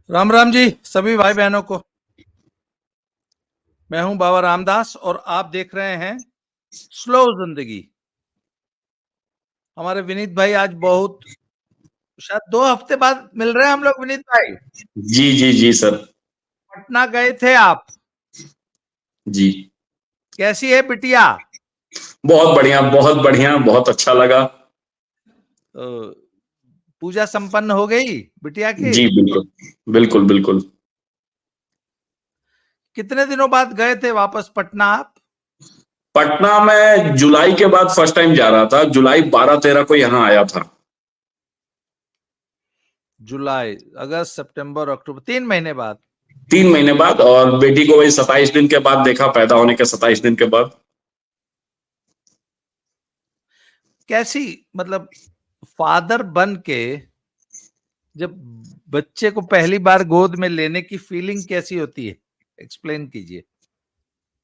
राम राम जी सभी भाई बहनों को। मैं हूं बाबा रामदास और आप देख रहे हैं स्लो जिंदगी। हमारे विनीत भाई आज बहुत शायद 2 हफ्ते बाद मिल रहे हैं हम लोग। विनीत भाई, जी जी जी सर। पटना गए थे आप, जी। कैसी है बिटिया? बहुत बढ़िया, बहुत बढ़िया, बहुत अच्छा लगा। तो पूजा संपन्न हो गई बिटिया की? जी बिल्कुल, बिल्कुल बिल्कुल। कितने दिनों बाद गए थे वापस पटना आप? पटना में जुलाई के बाद फर्स्ट टाइम जा रहा था। जुलाई 12-13 को यहाँ आया था। जुलाई, अगस्त, सितंबर, अक्टूबर, 3 महीने बाद। 3 महीने बाद, और बेटी को वही 27 दिन के बाद देखा, पैदा होने के 27 दिन के बाद। कैसी, मतलब फादर बन के जब बच्चे को पहली बार गोद में लेने की फीलिंग कैसी होती है, एक्सप्लेन कीजिए।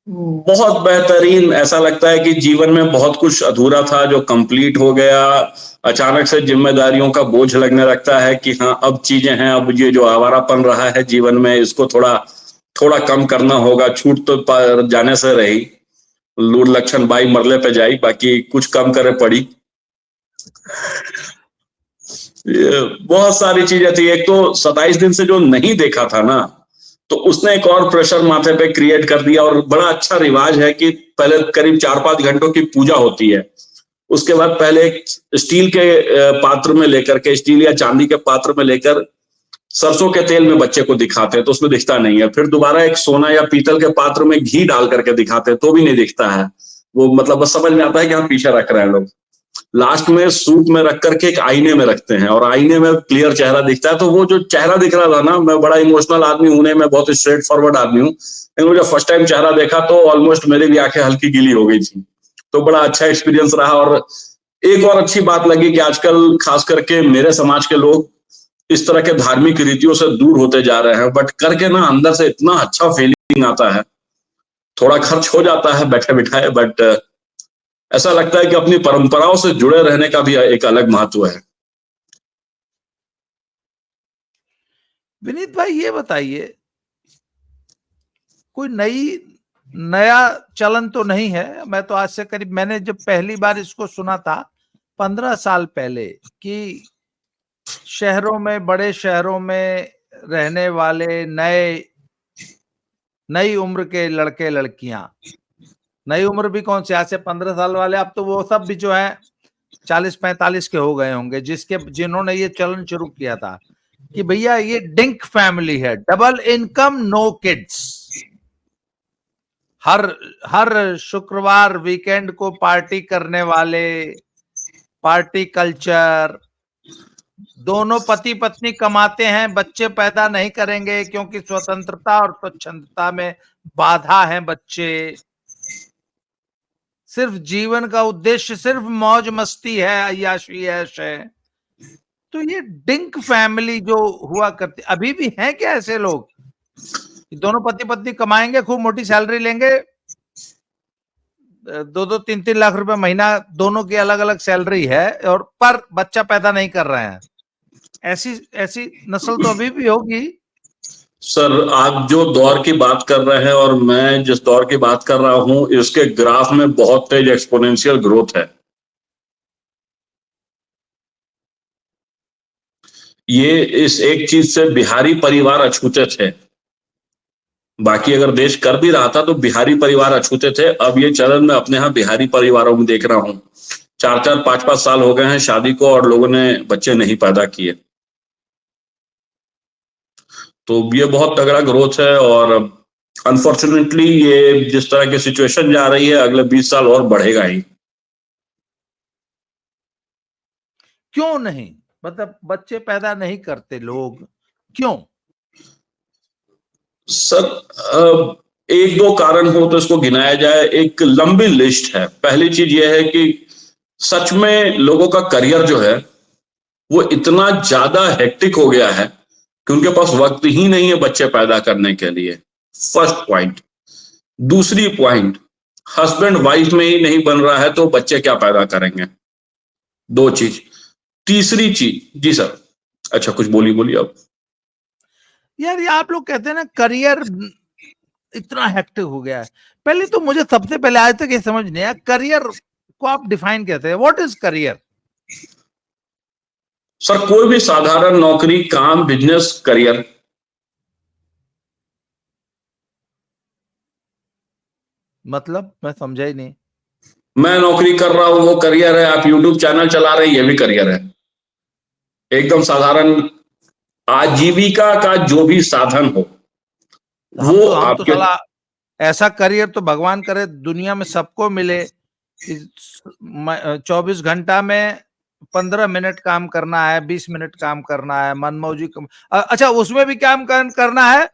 बहुत बेहतरीन। ऐसा लगता है कि जीवन में बहुत कुछ अधूरा था जो कंप्लीट हो गया। अचानक से जिम्मेदारियों का बोझ लगने लगता है कि हाँ, अब चीजें हैं, अब ये जो आवारापन रहा है जीवन में, इसको थोड़ा थोड़ा कम करना होगा। छूट तो पर जाने से रही, लूड़ लक्षण बाई मरले पे जाई, बाकी कुछ कम करे पड़ी। ये बहुत सारी चीजें थी। एक तो 27 दिन से जो नहीं देखा था ना, तो उसने एक और प्रेशर माथे पे क्रिएट कर दिया। और बड़ा अच्छा रिवाज है कि पहले करीब 4-5 घंटों की पूजा होती है। उसके बाद पहले एक स्टील के पात्र में लेकर के, स्टील या चांदी के पात्र में लेकर सरसों के तेल में बच्चे को दिखाते हैं, तो उसमें दिखता नहीं है। फिर दोबारा एक सोना या पीतल के पात्र में घी डाल करके दिखाते हैं, तो भी नहीं दिखता है। वो मतलब बस समझ में आता है कि हम पीछे रख रहे हैं लोग। लास्ट में सूप में रख करके एक आईने में रखते हैं, और आईने में क्लियर चेहरा दिखता है। तो वो जो चेहरा दिख रहा था ना, मैं बड़ा इमोशनल आदमी हूं नहीं, मैं बहुत स्ट्रेट फॉरवर्ड आदमी हूँ, लेकिन मुझे फर्स्ट टाइम चेहरा देखा तो ऑलमोस्ट मेरी भी आंखें हल्की गीली हो गई थी। तो बड़ा अच्छा एक्सपीरियंस रहा। और एक और अच्छी बात लगी कि आजकल खास करके मेरे समाज के लोग इस तरह के धार्मिक रीतियों से दूर होते जा रहे हैं, बट करके ना अंदर से इतना अच्छा फीलिंग आता है। थोड़ा खर्च हो जाता है बैठे बिठाए, बट ऐसा लगता है कि अपनी परंपराओं से जुड़े रहने का भी एक अलग महत्व है। विनीत भाई ये बताइए, कोई नया चलन तो नहीं है? मैं तो आज से करीब, मैंने जब पहली बार इसको सुना था 15 साल पहले, कि शहरों में, बड़े शहरों में रहने वाले नई उम्र के लड़के लड़कियां, नई उम्र भी कौन सी, आज से 15 साल वाले, अब तो वो सब भी जो है 40-45 के हो गए होंगे, जिन्होंने ये चलन शुरू किया था कि भैया ये डिंक फैमिली है, डबल इनकम, नो किड्स। हर हर शुक्रवार वीकेंड को पार्टी करने वाले, पार्टी कल्चर, दोनों पति पत्नी कमाते हैं, बच्चे पैदा नहीं करेंगे क्योंकि स्वतंत्रता और स्वच्छंदता में बाधा है बच्चे, सिर्फ जीवन का उद्देश्य सिर्फ मौज मस्ती है, अय्याशी ऐश है। तो ये डिंक फैमिली जो हुआ करती, अभी भी हैं क्या ऐसे लोग? दोनों पति पत्नी कमाएंगे, खूब मोटी सैलरी लेंगे, 2-2, 3-3 लाख रुपए महीना, दोनों की अलग अलग सैलरी है, और पर बच्चा पैदा नहीं कर रहे हैं। ऐसी ऐसी नस्ल तो अभी भी होगी। सर, आप जो दौर की बात कर रहे हैं और मैं जिस दौर की बात कर रहा हूं, इसके ग्राफ में बहुत तेज एक्सपोनेंशियल ग्रोथ है। ये इस एक चीज से बिहारी परिवार अछूते थे। बाकी अगर देश कर भी रहा था तो बिहारी परिवार अछूते थे। अब ये चलन मैं अपने यहाँ बिहारी परिवारों में देख रहा हूँ। 4-4, 5-5 साल हो गए हैं शादी को, और लोगों ने बच्चे नहीं पैदा किए। तो ये बहुत तगड़ा ग्रोथ है। और अनफॉर्चुनेटली ये जिस तरह की सिचुएशन जा रही है, अगले 20 साल और बढ़ेगा ही। क्यों नहीं, मतलब बच्चे पैदा नहीं करते लोग, क्यों? सर, एक दो कारण हो तो इसको गिनाया जाए, एक लंबी लिस्ट है। पहली चीज यह है कि सच में लोगों का करियर जो है वो इतना ज्यादा हेक्टिक हो गया है कि उनके पास वक्त ही नहीं है बच्चे पैदा करने के लिए। First point. दूसरी पॉइंट, हस्बैंड वाइफ में ही नहीं बन रहा है तो बच्चे क्या पैदा करेंगे। दो चीज। तीसरी चीज, जी सर। अच्छा, कुछ बोली बोली आप। यार ये आप लोग कहते हैं ना करियर इतना हेक्टिक हो गया है, पहले तो मुझे सबसे पहले आज तक ये समझ नहीं आया करियर को आप डिफाइन कैसे है, व्हाट इज करियर? सर कोई भी साधारण नौकरी, काम, बिजनेस, करियर। मतलब मैं समझा ही नहीं। मैं नौकरी कर रहा हूं वो करियर है, आप यूट्यूब चैनल चला रहे हैं ये भी करियर है। एकदम साधारण आजीविका का जो भी साधन हो वो हम तो आपके। साला ऐसा करियर तो भगवान करे दुनिया में सबको मिले कि 24 घंटा में 15 मिनट काम करना है, 20 मिनट काम करना है, मनमौजी अच्छा उसमें भी काम करना है।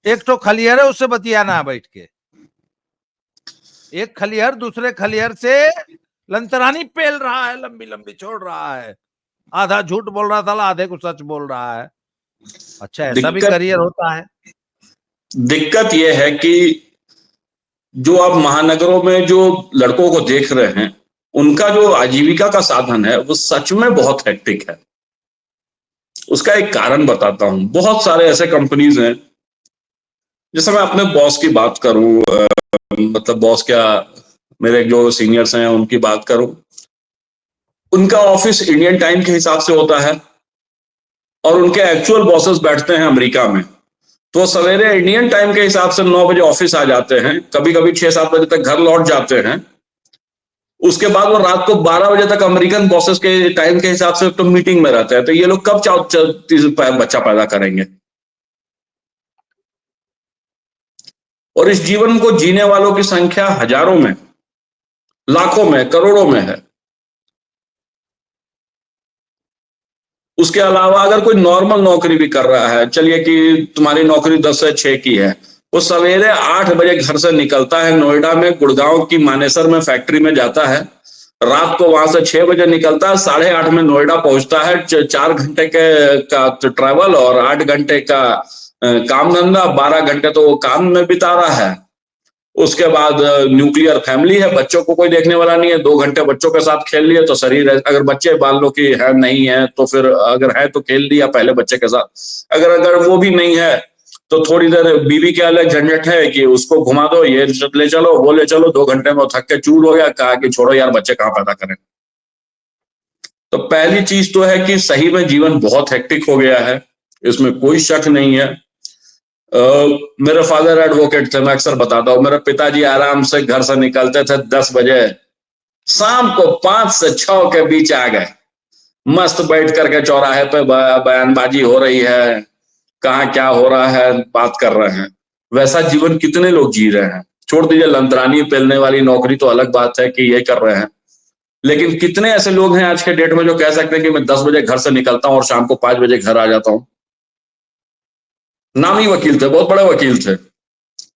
एक तो खलिहर है उससे बतियाना है बैठ के, एक खलिहर दूसरे खलिहर से लंतरानी पेल रहा है, लंबी लंबी छोड़ रहा है, आधा झूठ बोल रहा था, आधे को सच बोल रहा है। अच्छा ऐसा भी दिक्कत करियर होता है? दिक्कत यह है कि जो आप महानगरों में जो लड़कों को देख रहे हैं उनका जो आजीविका का साधन है वो सच में बहुत हेक्टिक है। उसका एक कारण बताता हूं। बहुत सारे ऐसे कंपनीज हैं, जैसे मैं अपने बॉस की बात करूं, मतलब बॉस क्या, मेरे जो सीनियर्स हैं उनकी बात करूं, उनका ऑफिस इंडियन टाइम के हिसाब से होता है और उनके एक्चुअल बॉसेस बैठते हैं अमेरिका में। तो सवेरे इंडियन टाइम के हिसाब से 9 बजे ऑफिस आ जाते हैं, कभी कभी 6-7 बजे तक घर लौट जाते हैं। उसके बाद वो रात को 12 बजे तक अमेरिकन बॉसेस के टाइम के हिसाब से तो मीटिंग में रहते हैं। तो ये लोग कब बच्चा पैदा करेंगे? और इस जीवन को जीने वालों की संख्या हजारों में, लाखों में, करोड़ों में है। उसके अलावा अगर कोई नॉर्मल नौकरी भी कर रहा है, चलिए कि तुम्हारी नौकरी 10 से 6 की है, वो सवेरे 8 बजे घर से निकलता है, नोएडा में गुड़गांव की मानेसर में फैक्ट्री में जाता है, रात को वहां से 6 बजे निकलता है, 8:30 में नोएडा पहुंचता है। 4 घंटे का ट्रैवल और 8 घंटे का काम धंधा, 12 घंटे तो वो काम में बिता रहा है। उसके बाद न्यूक्लियर फैमिली है, बच्चों को कोई देखने वाला नहीं है, 2 घंटे बच्चों के साथ खेल लिए तो शरीर, अगर बच्चे मान लो कि है नहीं है तो फिर अगर है तो खेल लिया पहले बच्चे के साथ, अगर अगर वो भी नहीं है तो थोड़ी देर बीवी के अलग झंझट है कि उसको घुमा दो, ये ले चलो वो ले चलो, 2 घंटे में वो थक के चूर हो गया, कहा कि छोड़ो यार बच्चे कहाँ पैदा करें। तो पहली चीज तो है कि सही में जीवन बहुत हेक्टिक हो गया है, इसमें कोई शक नहीं है। मेरे फादर एडवोकेट थे, मैं अक्सर बताता हूँ, मेरे पिताजी आराम से घर से निकलते थे 10 बजे, शाम को 5 से 6 के बीच आ गए, मस्त बैठ करके चौराहे पे बयानबाजी हो रही है, कहाँ क्या हो रहा है बात कर रहे हैं। वैसा जीवन कितने लोग जी रहे हैं? छोड़ दीजिए लंतरानी पेलने वाली नौकरी तो अलग बात है कि ये कर रहे हैं, लेकिन कितने ऐसे लोग हैं आज के डेट में जो कह सकते हैं कि मैं 10 बजे घर से निकलता हूं और शाम को 5 बजे घर आ जाता हूं। नामी वकील थे, बहुत बड़े वकील थे,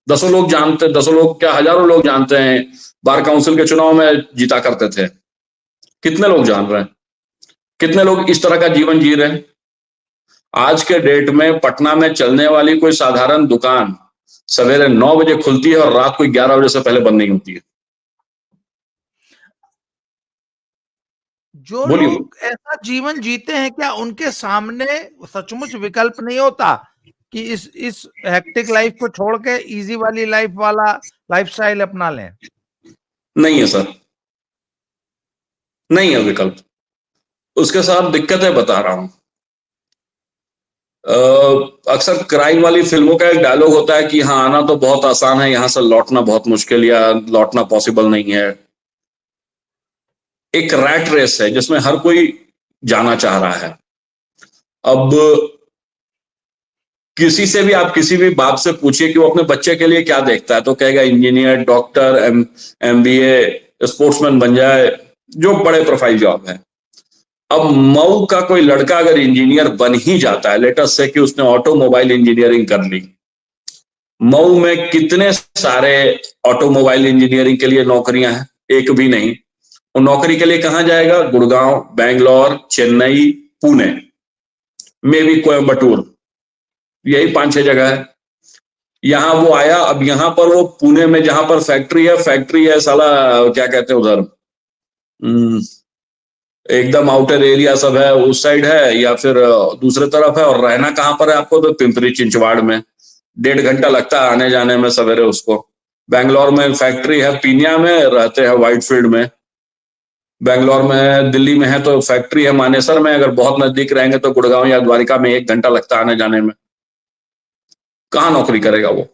दसों लोग क्या हजारों लोग जानते हैं, बार काउंसिल के चुनाव में जीता करते थे। कितने लोग जान रहे हैं? कितने लोग इस तरह का जीवन जी रहे हैं? आज के डेट में पटना में चलने वाली कोई साधारण दुकान सवेरे 9 बजे खुलती है और रात को 11 बजे से पहले बंद नहीं होती है। जो बोलिए। लोग ऐसा जीवन जीते हैं क्या उनके सामने सचमुच विकल्प नहीं होता कि इस हेक्टिक लाइफ को छोड़ के इजी वाली लाइफ वाला लाइफस्टाइल अपना लें? नहीं है सर, नहीं है विकल्प। उसके साथ दिक्कतें बता रहा हूं। अक्सर क्राइम वाली फिल्मों का एक डायलॉग होता है कि हाँ आना तो बहुत आसान है, यहां से लौटना बहुत मुश्किल या लौटना पॉसिबल नहीं है। एक रैट रेस है जिसमें हर कोई जाना चाह रहा है। अब किसी से भी आप किसी भी बाप से पूछिए कि वो अपने बच्चे के लिए क्या देखता है, तो कहेगा इंजीनियर, डॉक्टर, MBA, स्पोर्ट्समैन बन जाए, जो बड़े प्रोफाइल जॉब है। अब मऊ का कोई लड़का अगर इंजीनियर बन ही जाता है, लेटस से कि उसने ऑटोमोबाइल इंजीनियरिंग कर ली, मऊ में कितने सारे ऑटोमोबाइल इंजीनियरिंग के लिए नौकरियां हैं? एक भी नहीं। वो नौकरी के लिए कहां जाएगा? गुड़गांव, बैंगलोर, चेन्नई, पुणे, मे भी कोयम्बटूर, यही 5-6 जगह है। यहां वो आया, अब यहां पर वो पुणे में जहां पर फैक्ट्री है साला, क्या कहते हैं उधर, एकदम आउटर एरिया सब है, उस साइड है या फिर दूसरे तरफ है, और रहना कहाँ पर है आपको? तो पिंपरी चिंचवाड़ में 1.5 घंटा लगता है आने जाने में सवेरे उसको। बैंगलोर में फैक्ट्री है पीनिया में, रहते हैं व्हाइटफील्ड में। बैंगलोर में, दिल्ली में है तो फैक्ट्री है मानेसर में, अगर बहुत नजदीक रहेंगे तो गुड़गांव या द्वारिका में 1 घंटा लगता है आने जाने में। कहाँ नौकरी करेगा वो?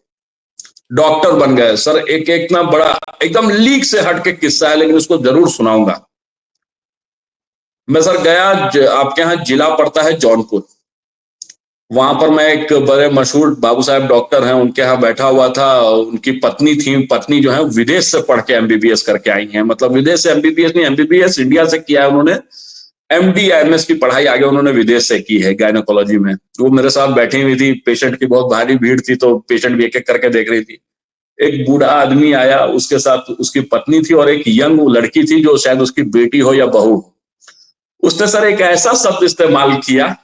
डॉक्टर बन गए सर। एक एक ना बड़ा एकदम लीक से हट के किस्सा है, लेकिन उसको जरूर सुनाऊंगा। मैं सर गया, आपके यहाँ जिला पड़ता है जौनपुर, वहां पर मैं एक बड़े मशहूर बाबू साहब डॉक्टर हैं, उनके यहाँ बैठा हुआ था। उनकी पत्नी थी, पत्नी जो है विदेश से पढ़ के एमबीबीएस करके आई हैं। मतलब विदेश से एमबीबीएस नहीं, एमबीबीएस इंडिया से किया है उन्होंने, एमडी या एमएस की पढ़ाई आगे उन्होंने विदेश से की है गायनोकोलॉजी में। वो मेरे साथ बैठी हुई थी, पेशेंट की बहुत भारी भीड़ थी, तो पेशेंट भी एक एक करके देख रही थी। एक बूढ़ा आदमी आया, उसके साथ उसकी पत्नी थी और एक यंग लड़की थी जो शायद उसकी बेटी हो या बहू हो। उसने सर एक ऐसा शब्द इस्तेमाल किया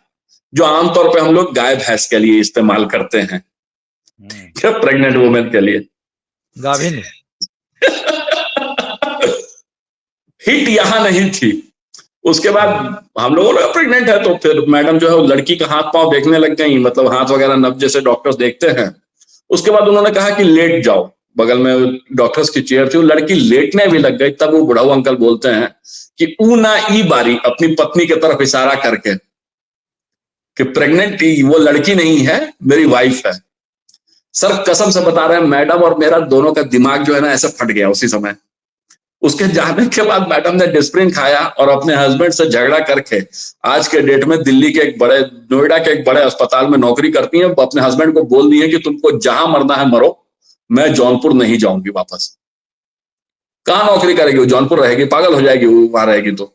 जो आमतौर पे हम लोग गाय भैंस के लिए इस्तेमाल करते हैं, क्या प्रेग्नेंट वुमेन के लिए, गाभिन। हिट यहां नहीं थी। उसके बाद हम लोगों ने प्रेग्नेंट है तो फिर मैडम जो है वो लड़की का हाथ पांव देखने लग गई, मतलब हाथ वगैरह नब्ज जैसे डॉक्टर्स देखते हैं। उसके बाद उन्होंने कहा कि लेट जाओ, बगल में डॉक्टर्स की चेयर थी, वो लड़की लेटने भी लग गई। तब वो बुढ़ाऊ अंकल बोलते हैं कि ऊ ना ई बारी, अपनी पत्नी की तरफ इशारा करके कि प्रेग्नेंट वो लड़की नहीं है, मेरी वाइफ है। सर कसम से बता रहे हैं, मैडम और मेरा दोनों का दिमाग जो है ना ऐसे फट गया उसी समय। उसके जाने के बाद मैडम ने डिस्प्रिन खाया और अपने हस्बैंड से झगड़ा करके आज के डेट में दिल्ली के एक बड़े, नोएडा के एक बड़े अस्पताल में नौकरी करती हैं। अपने हस्बैंड को बोल दिए कि तुमको जहां मरना है मरो, मैं जौनपुर नहीं जाऊंगी वापस। कहां नौकरी करेगी वो? जौनपुर रहेगी, पागल हो जाएगी वो वहां रहेगी तो।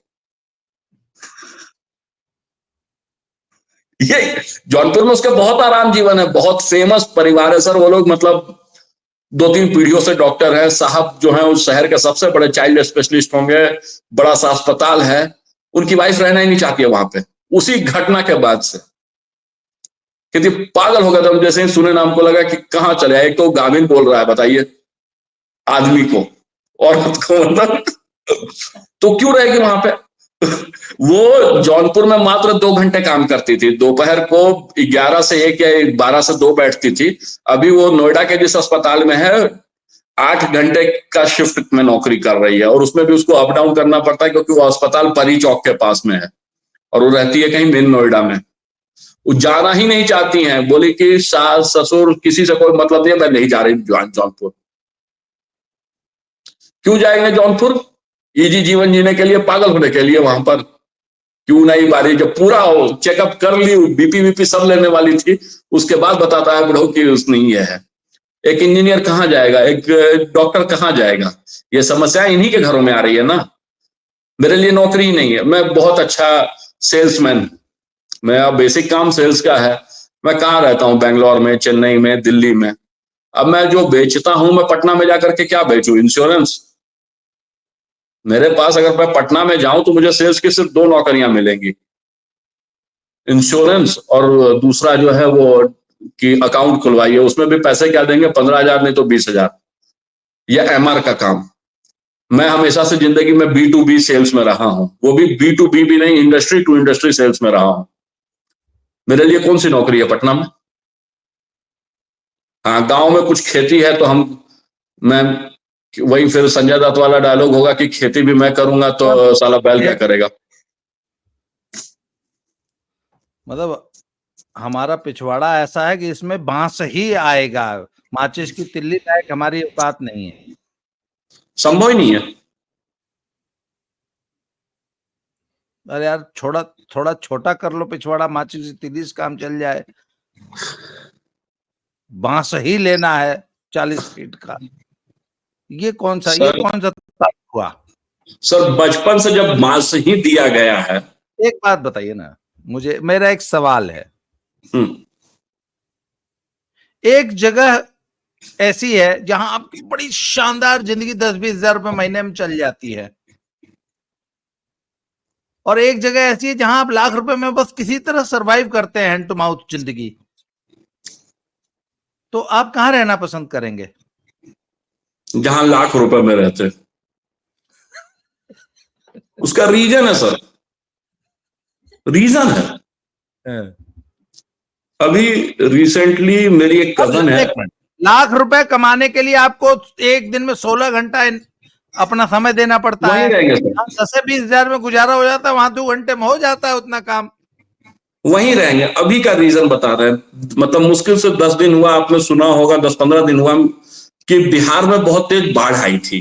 ये जौनपुर में उसके बहुत आराम जीवन है, बहुत फेमस परिवार है सर वो लोग, मतलब 2-3 पीढ़ियों से डॉक्टर है साहब जो है उस शहर के सबसे बड़े चाइल्ड स्पेशलिस्ट होंगे, बड़ा सा अस्पताल है। उनकी वाइफ रहना ही नहीं चाहती है वहां पे, उसी घटना के बाद से। कहती पागल हो गया था जैसे ही सुने नाम को, लगा कि कहाँ चले आए। एक तो गाभिन बोल रहा है, बताइए, आदमी को, औरत को, मतलब तो क्यों रहेगी वहां पे? वो जौनपुर में मात्र 2 घंटे काम करती थी, दोपहर को 11 से 1 या 12 से 2 बैठती थी। अभी वो नोएडा के जिस अस्पताल में है 8 घंटे का शिफ्ट में नौकरी कर रही है, और उसमें भी उसको अप डाउन करना पड़ता है क्योंकि वो अस्पताल परी चौक के पास में है और वो रहती है कहीं मेन नोएडा में। वो जाना ही नहीं चाहती हैं, बोली कि सास ससुर किसी से कोई मतलब नहीं है, मैं नहीं जा रही जौनपुर। क्यों जाएंगे जौनपुर? इजी जीवन जीने के लिए, पागल होने के लिए वहां पर। क्यों नहीं बारी, जब पूरा चेकअप कर ली, बीपी बीपी सब लेने वाली थी, उसके बाद बताता है बुढ़ो कि उसने ये है। एक इंजीनियर कहाँ जाएगा, एक डॉक्टर कहाँ जाएगा? ये समस्या इन्हीं के घरों में आ रही है ना। मेरे लिए नौकरी ही नहीं है, मैं बहुत अच्छा सेल्समैन, मेरा बेसिक काम सेल्स का है। मैं कहाँ रहता हूँ, बैंगलोर में, चेन्नई में, दिल्ली में। अब मैं जो बेचता हूं, मैं पटना में जाकर के क्या बेचूं? इंश्योरेंस। मेरे पास अगर मैं पटना में जाऊं तो मुझे सेल्स की सिर्फ 2 नौकरियां मिलेंगी, इंश्योरेंस और दूसरा जो है वो कि अकाउंट खुलवाइए, उसमें भी पैसे क्या देंगे, 15,000 नहीं तो 20,000, या एमआर का काम। मैं हमेशा से जिंदगी में B2B सेल्स में रहा हूं, वो भी B2B भी नहीं, इंडस्ट्री टू इंडस्ट्री सेल्स में रहा हूं। मेरे लिए कौन सी नौकरी है पटना में? हाँ, गांव में कुछ खेती है तो मैं वही फिर संजय दत्त वाला डायलॉग होगा कि खेती भी मैं करूंगा तो साला बैल क्या करेगा। मतलब हमारा पिछवाड़ा ऐसा है कि इसमें बांस ही आएगा, माचिस की तिल्ली लायक हमारी औकात नहीं है, संभव ही नहीं है। अरे यार थोड़ा छोटा कर लो पिछवाड़ा, माचिस की तिल्ली से काम चल जाए। बांस ही लेना है 40 फीट का, ये कौन सा हुआ? सर बचपन से जब बांस ही दिया गया है। एक बात बताइए ना मुझे, मेरा एक सवाल है। एक जगह ऐसी है जहां आपकी बड़ी शानदार जिंदगी 10-20 हजार रुपए महीने में चल जाती है, और एक जगह ऐसी है जहां आप लाख रुपए में बस किसी तरह सरवाइव करते हैं, हैंड टू माउथ जिंदगी। तो आप कहां रहना पसंद करेंगे? जहां लाख रुपए में रहते। उसका रीजन है सर, रीजन है। हाँ। अभी रिसेंटली मेरी एक कजन है, लाख रुपए कमाने के लिए आपको एक दिन में 16 घंटा अपना समय देना पड़ता है। वहीं रहेंगे सर, 10 से 20 हजार में गुजारा हो जाता है, वहां 2 घंटे में हो जाता है उतना काम। वहीं रहेंगे। अभी का रीजन बता रहे हैं, मतलब मुश्किल से 10 दिन हुआ, आपने सुना होगा 10-15 दिन हुआ कि बिहार में बहुत तेज बाढ़ आई थी,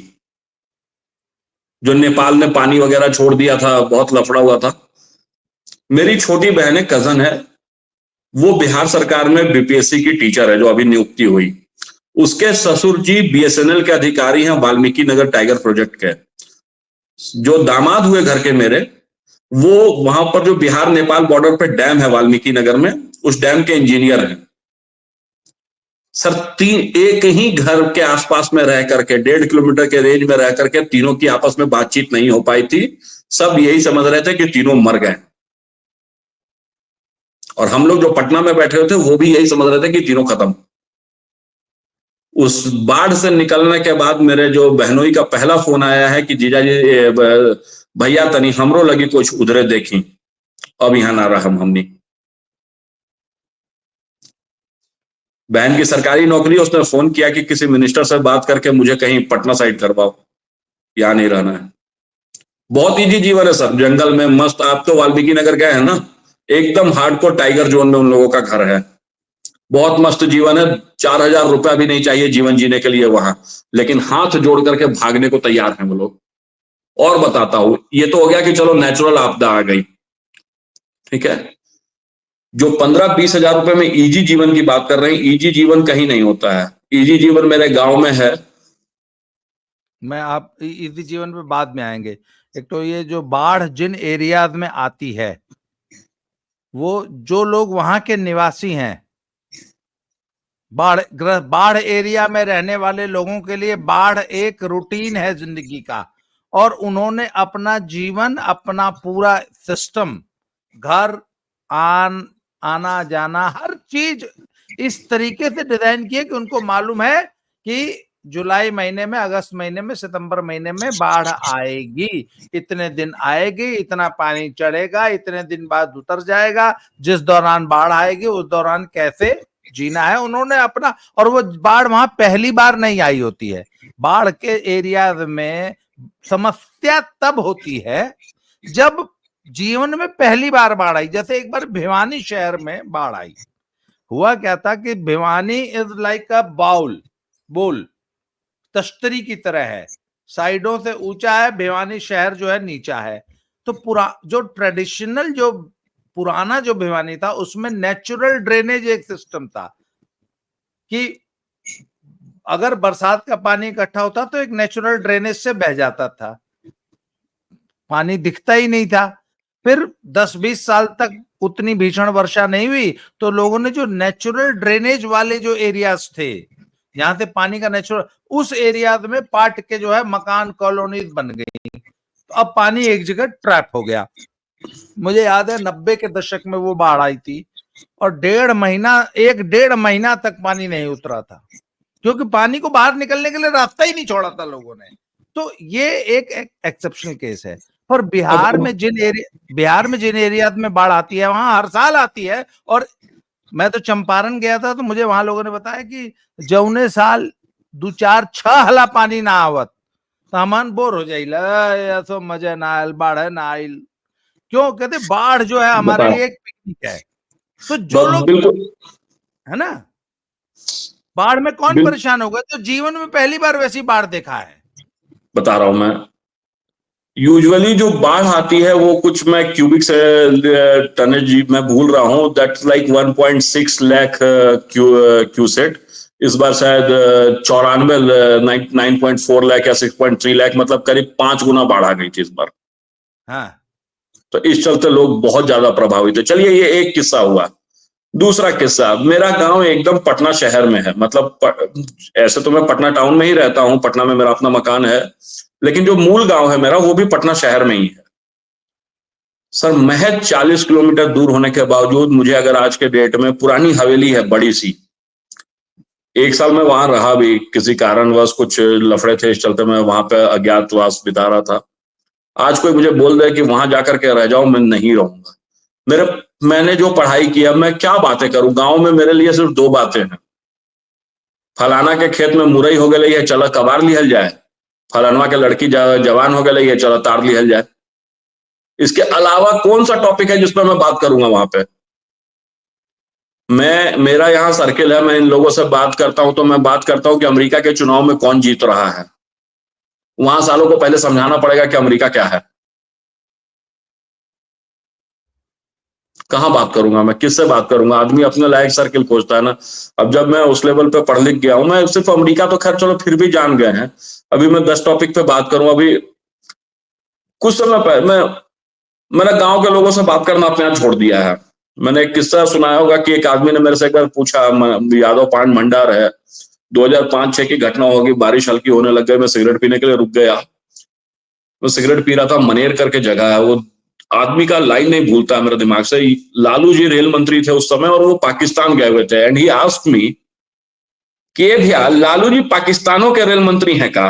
जो नेपाल ने पानी वगैरह छोड़ दिया था, बहुत लफड़ा हुआ था। मेरी छोटी बहन है, कजन है, वो बिहार सरकार में बीपीएससी की टीचर है, जो अभी नियुक्ति हुई। उसके ससुर जी बीएसएनएल के अधिकारी हैं, वाल्मीकि नगर टाइगर प्रोजेक्ट के। जो दामाद हुए घर के मेरे, वो वहां पर जो बिहार नेपाल बॉर्डर पे डैम है वाल्मीकि नगर में, उस डैम के इंजीनियर हैं सर। एक ही घर के आसपास में रह करके 1.5 किलोमीटर के रेंज में रह करके तीनों की आपस में बातचीत नहीं हो पाई थी। सब यही समझ रहे थे कि तीनों मर गए, और हम लोग जो पटना में बैठे हुए थे वो भी यही समझ रहे थे कि तीनों खत्म। उस बाढ़ से निकलने के बाद मेरे जो बहनोई का पहला फोन आया है कि जीजा जी, भैया तनी हमरो लगी कुछ उधरे देखी, अब यहाँ ना रहा हमनी। बहन की सरकारी नौकरी, उसने फोन किया कि किसी मिनिस्टर से बात करके मुझे कहीं पटना साइड करवाओ, यहाँ नहीं रहना है। बहुत इजी जीवन है सर, जंगल में मस्त। आप तो वाल्मीकि नगर गए हैं ना, एकदम हार्डकोर टाइगर जोन में उन लोगों का घर है। बहुत मस्त जीवन है, 4,000 रुपया भी नहीं चाहिए जीवन जीने के लिए वहां, लेकिन हाथ जोड़ करके भागने को तैयार हैं वो लोग। और बताता हूं, ये तो हो गया कि चलो नेचुरल आपदा आ गई, ठीक है। जो 15-20 हजार रुपए में इजी जीवन की बात कर रहे हैं, इजी जीवन कहीं नहीं होता है। इजी जीवन मेरे गांव में है। मैं आप इसी जीवन पे बाद में आएंगे। एक तो ये जो बाढ़ जिन एरियाज में आती है, वो जो लोग वहां के निवासी हैं, बाढ़ एरिया में रहने वाले लोगों के लिए बाढ़ एक रूटीन है जिंदगी का। और उन्होंने अपना जीवन, अपना पूरा सिस्टम, घर, आना जाना, हर चीज इस तरीके से डिजाइन किए कि उनको मालूम है कि जुलाई महीने में, अगस्त महीने में, सितंबर महीने में बाढ़ आएगी, इतने दिन आएगी, इतना पानी चढ़ेगा, इतने दिन बाद उतर जाएगा। जिस दौरान बाढ़ आएगी उस दौरान कैसे जीना है उन्होंने अपना। और वो बाढ़ वहां पहली बार नहीं आई होती है। बाढ़ के एरिया में समस्या तब होती है जब जीवन में पहली बार बाढ़ आई। जैसे एक बार भिवानी शहर में बाढ़ आई। हुआ क्या था कि भिवानी इज लाइक अ बोल, तश्तरी की तरह है, साइडों से ऊंचा है, भिवानी शहर जो है नीचा है। तो जो ट्रेडिशनल, जो पुराना जो भिवानी था, उसमें नेचुरल ड्रेनेज एक सिस्टम था कि अगर बरसात का पानी इकट्ठा होता तो एक नेचुरल ड्रेनेज से बह जाता था, पानी दिखता ही नहीं था। फिर 10-20 साल तक उतनी भीषण वर्षा नहीं हुई, तो लोगों ने जो नेचुरल ड्रेनेज वाले जो एरियाज थे, जहां से पानी का नेचुरल, उस एरिया में पाट के जो है मकान, कॉलोनीज बन गई। तो अब पानी एक जगह ट्रैप हो गया। मुझे याद है 90 के दशक में वो बाढ़ आई थी, और 1.5 महीना तक पानी नहीं उतरा था, क्योंकि पानी को बाहर निकलने के लिए रास्ता ही नहीं छोड़ा था लोगों ने। तो ये एक एक्सेप्शनल केस है। और बिहार में जिन एरिया में बाढ़ आती है, वहां हर साल आती है। और मैं तो चंपारण गया था, तो मुझे वहां लोगों ने बताया कि जौने साल 2-4-6 हला पानी ना आवत, सामान बोर हो जाइला, तो मजा ना आयल, बाढ़ ना आयल। क्यों? कहते बाढ़ जो है हमारे लिए एक पिकनिक है। तो जो लोग, है ना, बाढ़ में कौन परेशान होगा? तो जीवन में पहली बार वैसी बाढ़ देखा है। बता रहा हूं मैं, यूजुअली जो बाढ़ आती है वो कुछ, मैं क्यूबिक से टनेज मैं भूल रहा हूं, दैट्स लाइक 1.6 लाख क्यूसेट। इस बार शायद 9.4 लाख या 6.3 लाख, मतलब करीब 5 गुना बाढ़ आ गई थी इस बार। हाँ। तो इस चलते लोग बहुत ज्यादा प्रभावित है। चलिए, ये एक किस्सा हुआ। दूसरा किस्सा, मेरा गांव एकदम पटना शहर में है। मतलब ऐसे तो मैं पटना टाउन में ही रहता हूं, पटना में मेरा अपना मकान है, लेकिन जो मूल गांव है मेरा, वो भी पटना शहर में ही है सर। महज 40 किलोमीटर दूर होने के बावजूद मुझे, अगर आज के डेट में, पुरानी हवेली है बड़ी सी, 1 साल में वहां रहा भी, किसी कारणवश कुछ लफड़े थे, इस चलते मैं वहां पे अज्ञातवास बिता रहा था। आज कोई मुझे बोल दे कि वहां जाकर के रह जाओ, मैं नहीं रहूंगा। मैंने जो पढ़ाई किया, मैं क्या बातें करूं। गांव में मेरे लिए सिर्फ दो बातें हैं, फलाना के खेत में मुरई हो गई है, चलो कबार लिहल जाए, फलानवा के लड़की जवान हो गई है, चलो तार लिहल जाए। इसके अलावा कौन सा टॉपिक है जिस पर मैं बात करूंगा वहां पे। मेरा यहाँ सर्किल है, मैं इन लोगों से बात करता हूं तो मैं बात करता हूं कि अमेरिका के चुनाव में कौन जीत रहा है। वहां सालों को पहले समझाना पड़ेगा कि अमेरिका क्या है। कहां बात करूंगा मैं, किससे बात करूंगा। आदमी अपने लायक सर्किल खोजता है ना। अब जब मैं उस लेवल पे पढ़ लिख गया हूं, मैं सिर्फ अमेरिका तो खैर चलो फिर भी जान गए हैं, अभी मैं 10 टॉपिक पे बात करूं। अभी कुछ समय पहले मैंने गांव के लोगों से बात करना अपने यहाँ छोड़ दिया है। मैंने एक किस्सा सुनाया होगा कि एक आदमी ने मेरे से एक बार पूछा, यादव पान भंडार है, 2005-6 की घटना होगी, बारिश हल्की होने लग गई, मैं सिगरेट पीने के लिए रुक गया। मैं सिगरेट पी रहा था, मनेर करके जगह है, वो आदमी का लाइन नहीं भूलता मेरे दिमाग से। लालू जी रेल मंत्री थे उस समय और वो पाकिस्तान गए हुए थे, एंड ही आस्क्ड मी कि भैया लालू जी पाकिस्तानों के रेल मंत्री हैं का।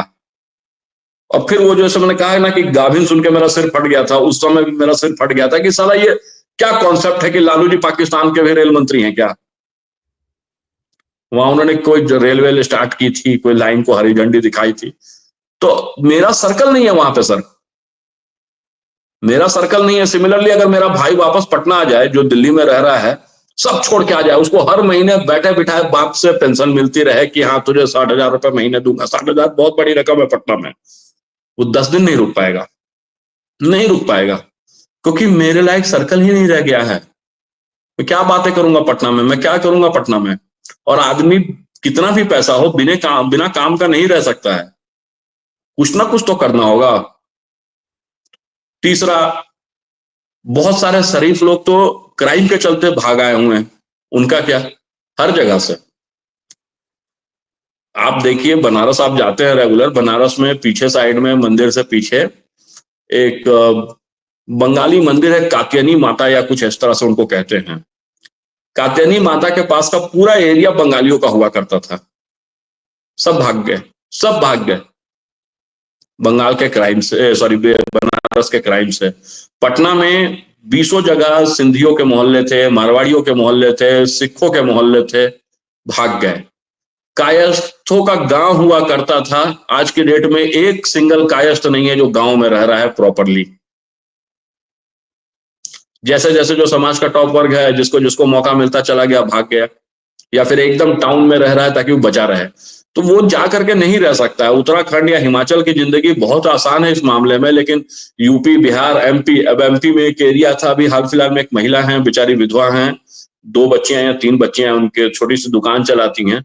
और फिर वो जैसे मैंने कहा है ना कि गाभिन सुन के मेरा सिर फट गया था, उस समय भी मेरा सिर फट गया था कि साला ये क्या कॉन्सेप्ट है कि लालू जी पाकिस्तान के भी रेल मंत्री हैं क्या। वहां उन्होंने कोई रेलवे स्टार्ट की थी, कोई लाइन को हरी झंडी दिखाई थी। तो मेरा सर्कल नहीं है वहां पे सर, मेरा सर्कल नहीं है। सिमिलरली अगर मेरा भाई वापस पटना आ जाए जो दिल्ली में रह रहा है, सब छोड़ के आ जाए, उसको हर महीने बैठे बिठाए बाप से पेंशन मिलती रहे कि हाँ तुझे 60,000 रुपए महीने दूंगा। 60,000 बहुत बड़ी रकम है पटना में। वो 10 दिन नहीं रुक पाएगा, नहीं रुक पाएगा, क्योंकि मेरे लायक सर्कल ही नहीं रह गया है। मैं क्या बातें करूंगा पटना में, मैं क्या करूंगा पटना में। और आदमी कितना भी पैसा हो बिना काम का नहीं रह सकता है, कुछ ना कुछ तो करना होगा। तीसरा, बहुत सारे शरीफ लोग तो क्राइम के चलते भाग आए हुए हैं, उनका क्या। हर जगह से आप देखिए, बनारस आप जाते हैं रेगुलर, बनारस में पीछे साइड में मंदिर से पीछे एक बंगाली मंदिर है, कात्यायनी माता या कुछ इस तरह से उनको कहते हैं। कात्यायनी माता के पास का पूरा एरिया बंगालियों का हुआ करता था। सब भाग गए, सब भाग गए बंगाल के क्राइम से, सॉरी बनारस के क्राइम से। पटना में 20 जगह सिंधियों के मोहल्ले थे, मारवाड़ियों के मोहल्ले थे, सिखों के मोहल्ले थे, भाग गए। कायस्थों का गांव हुआ करता था, आज की डेट में एक सिंगल कायस्थ नहीं है जो गांव में रह रहा है प्रॉपरली। जैसे जैसे जो समाज का टॉप वर्ग है, जिसको जिसको मौका मिलता चला गया, भाग गया, या फिर एकदम टाउन में रह रहा है ताकि वो बचा रहे। तो वो जा करके नहीं रह सकता है। उत्तराखंड या हिमाचल की जिंदगी बहुत आसान है इस मामले में, लेकिन यूपी, बिहार, एमपी, अब एमपी में एक एरिया था, अभी हाल फिलहाल में एक महिला है, बेचारी विधवा हैं, 2 बच्चियां या 3 बच्चियां हैं, उनके छोटी सी दुकान चलाती हैं।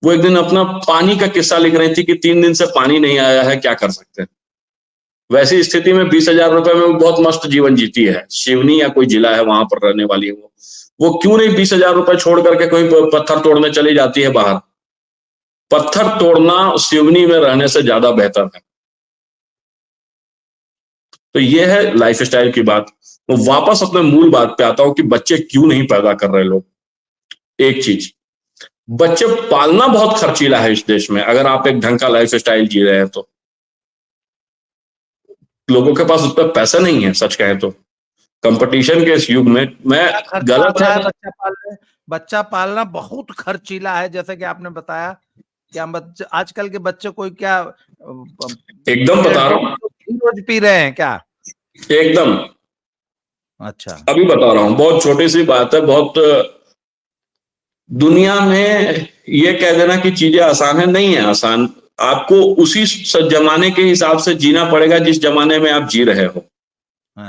वो एक दिन अपना पानी का किस्सा लिख रही थी कि 3 दिन से पानी नहीं आया है, क्या कर सकते हैं। वैसी स्थिति में 20,000 रुपए में वो बहुत मस्त जीवन जीती है। शिवनी या कोई जिला है वहां पर रहने वाली है वो क्यों नहीं 20,000 रुपए छोड़ करके कोई पत्थर तोड़ने चली जाती है बाहर। पत्थर तोड़ना सिवनी में रहने से ज्यादा बेहतर है। तो ये है लाइफस्टाइल की बात। तो वापस अपने मूल बात पे आता हूं कि बच्चे क्यों नहीं पैदा कर रहे लोग। एक चीज, बच्चे पालना बहुत खर्चीला है इस देश में, अगर आप एक ढंग का लाइफस्टाइल जी रहे हैं तो। लोगों के पास उतना पैसा नहीं है, सच कहें तो कंपटीशन के इस युग में। मैं गलत है, बच्चा पालना बहुत खर्चीला है, जैसे कि आपने बताया। क्या बच्चे, आजकल के बच्चे कोई क्या एकदम बता रहा हूँ, रोज पी रहे हैं क्या? एकदम। अच्छा, अभी बता रहा हूँ, बहुत छोटी सी बात है। बहुत दुनिया में ये कह देना कि चीजें आसान है, नहीं है आसान। आपको उसी जमाने के हिसाब से जीना पड़ेगा जिस जमाने में आप जी रहे हो।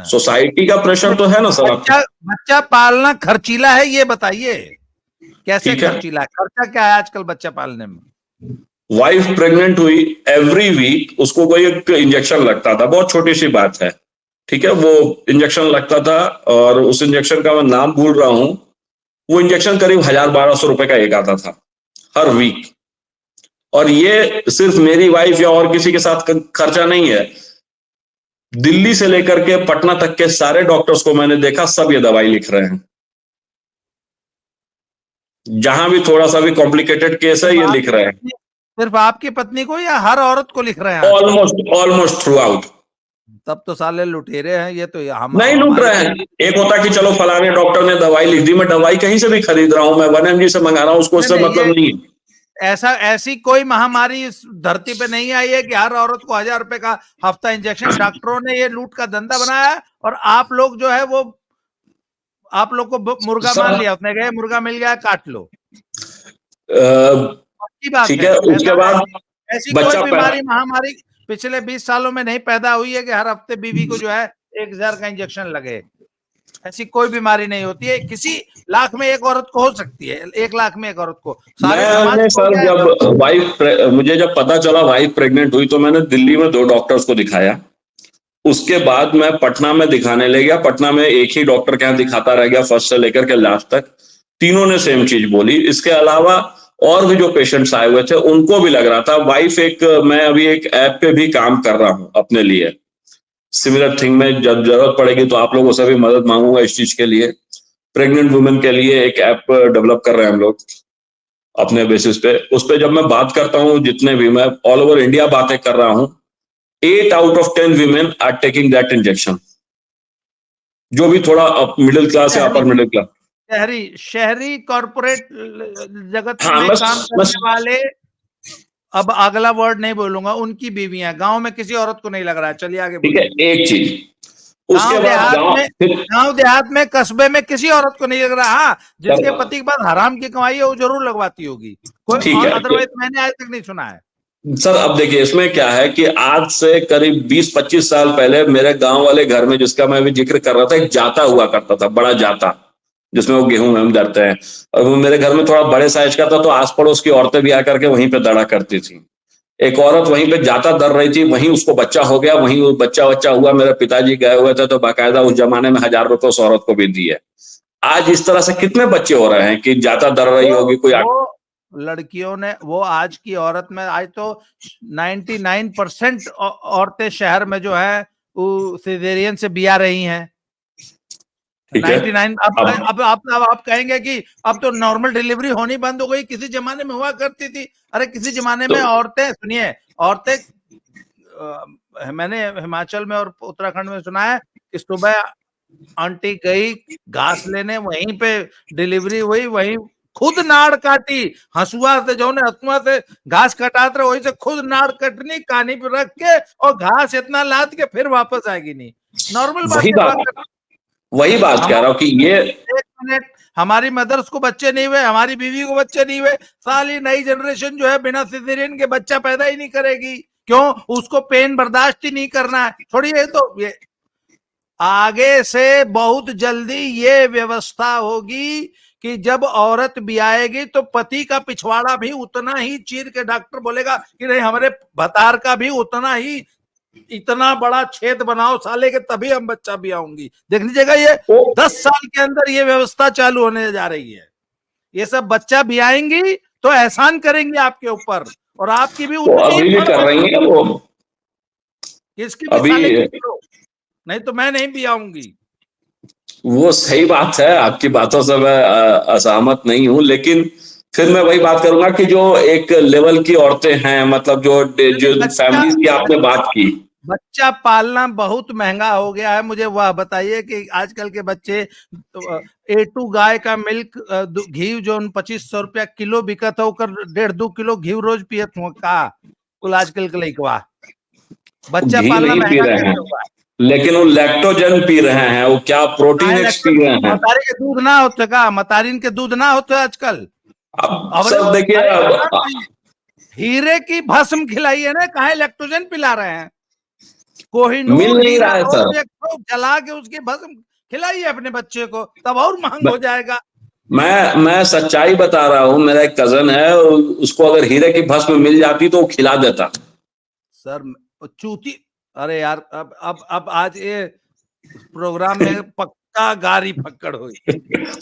सोसाइटी का प्रेशर तो है ना सर। बच्चा पालना खर्चीला है, ये बताइए कैसे खर्चीला है? खर्चा क्या है आजकल बच्चा पालने में? वाइफ प्रेग्नेंट हुई, एवरी वीक उसको कोई एक इंजेक्शन लगता था, बहुत छोटी सी बात है, ठीक है। वो इंजेक्शन लगता था और उस इंजेक्शन का मैं नाम भूल रहा हूं। वो इंजेक्शन करीब 1,000-1,200 रुपए का एक आता था हर वीक। और ये सिर्फ मेरी वाइफ या और किसी के साथ खर्चा नहीं है। दिल्ली से लेकर के पटना तक के सारे डॉक्टर्स को मैंने देखा, सब ये दवाई लिख रहे हैं। जहां भी थोड़ा सा भी कॉम्प्लिकेटेड केस है, ये लिख रहे हैं। सिर्फ आपकी पत्नी को या हर औरत को लिख रहे हैं? Almost through out. तब तो साले लुटेरे हैं ये तो, हम नहीं लूट हमारे रहे हैं। एक होता कि चलो फलाने डॉक्टर ने दवाई लिख दी, मैं दवाई कहीं से भी खरीद रहा हूं, मैं 1mg से मंगा रहा हूं, उसको नहीं इससे नहीं, मतलब नहीं है। ऐसी कोई महामारी इस धरती पे नहीं आई है कि हर औरत को 1000 रुपए का हफ्ता इंजेक्शन, डॉक्टरों ने ये लूट का धंधा बनाया है, और आप लोग जो है वो, आप लोग को मुर्गा मान सब लिया, उसने गए मुर्गा मिल गया काट लो, अ, पक्की बात ठीक है। है, उसके ऐसा बाद ऐसी कोई बच्चा बीमारी महामारी पिछले 20 सालों में नहीं पैदा हुई है कि हर हफ्ते बीवी को जो है 1000 का इंजेक्शन लगे। ऐसी कोई बीमारी नहीं होती है, किसी लाख में एक औरत को हो सकती है, 1 लाख में एक औरत को, सारे समाज मैंने को हो सर जाए। जब मुझे जब पता चला वाइफ प्रेग्नेंट हुई, तो मैंने दिल्ली में 2 डॉक्टर्स को दिखाया। उसके बाद मैं पटना में दिखाने ले गया। पटना में एक ही डॉक्टर के यहाँ दिखाता रह गया, फर्स्ट से लेकर के लास्ट तक। तीनों ने सेम चीज बोली। इसके अलावा और भी जो पेशेंट्स आए हुए थे उनको भी लग रहा था। वाइफ मैं अभी एक ऐप पे भी काम कर रहा हूं अपने लिए, सिमिलर थिंग में जब जरूरत पड़ेगी तो आप लोगों से भी मदद मांगूंगा इस चीज के लिए। प्रेग्नेंट वुमेन के लिए एक ऐप डेवलप कर रहे हैं हम लोग अपने बेसिस पे। उस पे जब मैं बात करता हूँ, जितने भी मैं ऑल ओवर इंडिया बातें कर रहा हूँ, 8 out of 10 women are taking that injection, जो भी थोड़ा मिडिल क्लास या अपर मिडिल क्लास। शहरी शहरी कॉर्पोरेट जगत हाँ में बस काम बस करने वाले, अब अगला वर्ड नहीं बोलूंगा, उनकी बीवियां, गांव में किसी औरत को नहीं लग रहा है। चलिए आगे ठीक है, बोलिए। एक चीज। उसके गांव बाद देहात गांव में फिर गांव देहात में कस्बे में किसी औरत को नहीं लग रहा। हाँ, जिसके सर, पति के पास हराम की कमाई है वो जरूर लगवाती होगी, कोई ठीक और, है अदरवाइज मैंने आज तक नहीं सुना है। सर। अब देखिए इसमें क्या है कि आज से करीब 20-25 साल पहले मेरे गांव वाले घर में, जिसका मैं भी जिक्र कर रहा था, एक जाता हुआ करता था, बड़ा जाता, जिसमें वो गेहूं वेहूं दरते हैं। और वो मेरे घर में थोड़ा बड़े साइज का था, तो आस पड़ोस की औरतें भी आकर के वहीं पे दड़ा करती थी। एक औरत वहीं पे जाता दर रही थी, वहीं उसको बच्चा हो गया, वहीं वो बच्चा बच्चा हुआ। मेरे पिताजी गए हुए थे तो बाकायदा उस जमाने में 1000 रुपए उस औरत को भी दिए। आज इस तरह से कितने बच्चे हो रहे हैं कि जाता दर रही होगी कोई। वो लड़कियों ने, वो आज की औरत में, आज तो 99% औरतें शहर में जो है वो सिजेरियन से बिया रही हैं। ठीक है। 99। अब आप कहेंगे कि अब तो नॉर्मल डिलीवरी होनी बंद हो गई, किसी जमाने में हुआ करती थी। अरे किसी जमाने में तो औरतें, सुनिए, औरतें, मैंने हिमाचल में और उत्तराखंड में सुना है कि सुबह आंटी गई घास लेने, वहीं पे डिलीवरी हुई, वहीं खुद नाड़ काटी, हसुआ से, जो ने हसुआ से घास कटाते रहे, वही से खुद नाड़ कटनी, कानी पे रख के, और घास इतना लाद के फिर वापस आएगी नहीं। नॉर्मल वही बातें हुआ बात करती। वही बात कह रहा हूं कि ये 1 मिनट, हमारी मदर्स को बच्चे नहीं हुए, हमारी बीवी को बच्चे नहीं हुए, साली नई जनरेशन जो है बिना सिजेरियन के बच्चा पैदा ही नहीं करेगी। क्यों? उसको पेन बर्दाश्त ही नहीं करना है। छोड़िए, तो ये आगे से बहुत जल्दी ये व्यवस्था होगी कि जब औरत ब्याएगी तो पति का पिछवाड़ा भी उतना ही चीर के, डॉक्टर बोलेगा कि नहीं, हमारे भतार का भी उतना ही, इतना बड़ा छेद बनाओ साले के, तभी हम बच्चा ब्याऊंगी। देख लीजिएगा, ये वो 10 साल के अंदर ये व्यवस्था चालू होने जा रही है। ये सब बच्चा ब्याएंगी तो एहसान करेंगी आपके ऊपर, और आपकी भी वो उतनी ही अभी भी कर फर्ज रही है होगी वो कि इसकी भी अभी। साले की करो, नहीं तो मैं नहीं ब्याऊंगी। वो सही बात है, आपकी बातों से मैं असहमत नहीं हूं, लेकिन फिर मैं वही बात करूंगा कि जो एक लेवल की औरतें हैं, मतलब जो नहीं, जो फैमिलीज की आपने बात की। बच्चा पालना बहुत महंगा हो गया है। मुझे वह बताइए कि आजकल के बच्चे, A2 गाय का मिल्क, घी जो 2500 रुपया किलो बिकत हो, कर 1.5-2 किलो घी रोज पियत हुआ का कुल आजकल के लइकवा। बच्चा घी पालना नहीं पी महंगा रहे हैं, कैसे हुआ है? लेकिन वो लैक्टोजन पी रहे हैं, वो क्या प्रोटीन एक्स पी रहे हैं। मतारी के दूध ना होते का? मतारीन के दूध ना होते आजकल? अब अरे सब देखिए अरे अब हीरे की भस्म खिलाई है ना, काहे लैक्टोजन पिला रहे हैं? मिल कोहिनूर नहीं हीरा रहा है सर। रोज एक तो जला के उसकी भस्म खिलाइए अपने बच्चे को, तब और महंग हो जाएगा। मैं सच्चाई बता रहा हूँ। मेरा एक कजन है, उसको अगर हीरे की भस्म मिल जाती तो वो खिला देता। सर चूती, अरे यार, अब आज ये प्रोग्राम में पक्का गारी फक्कड़ हुई।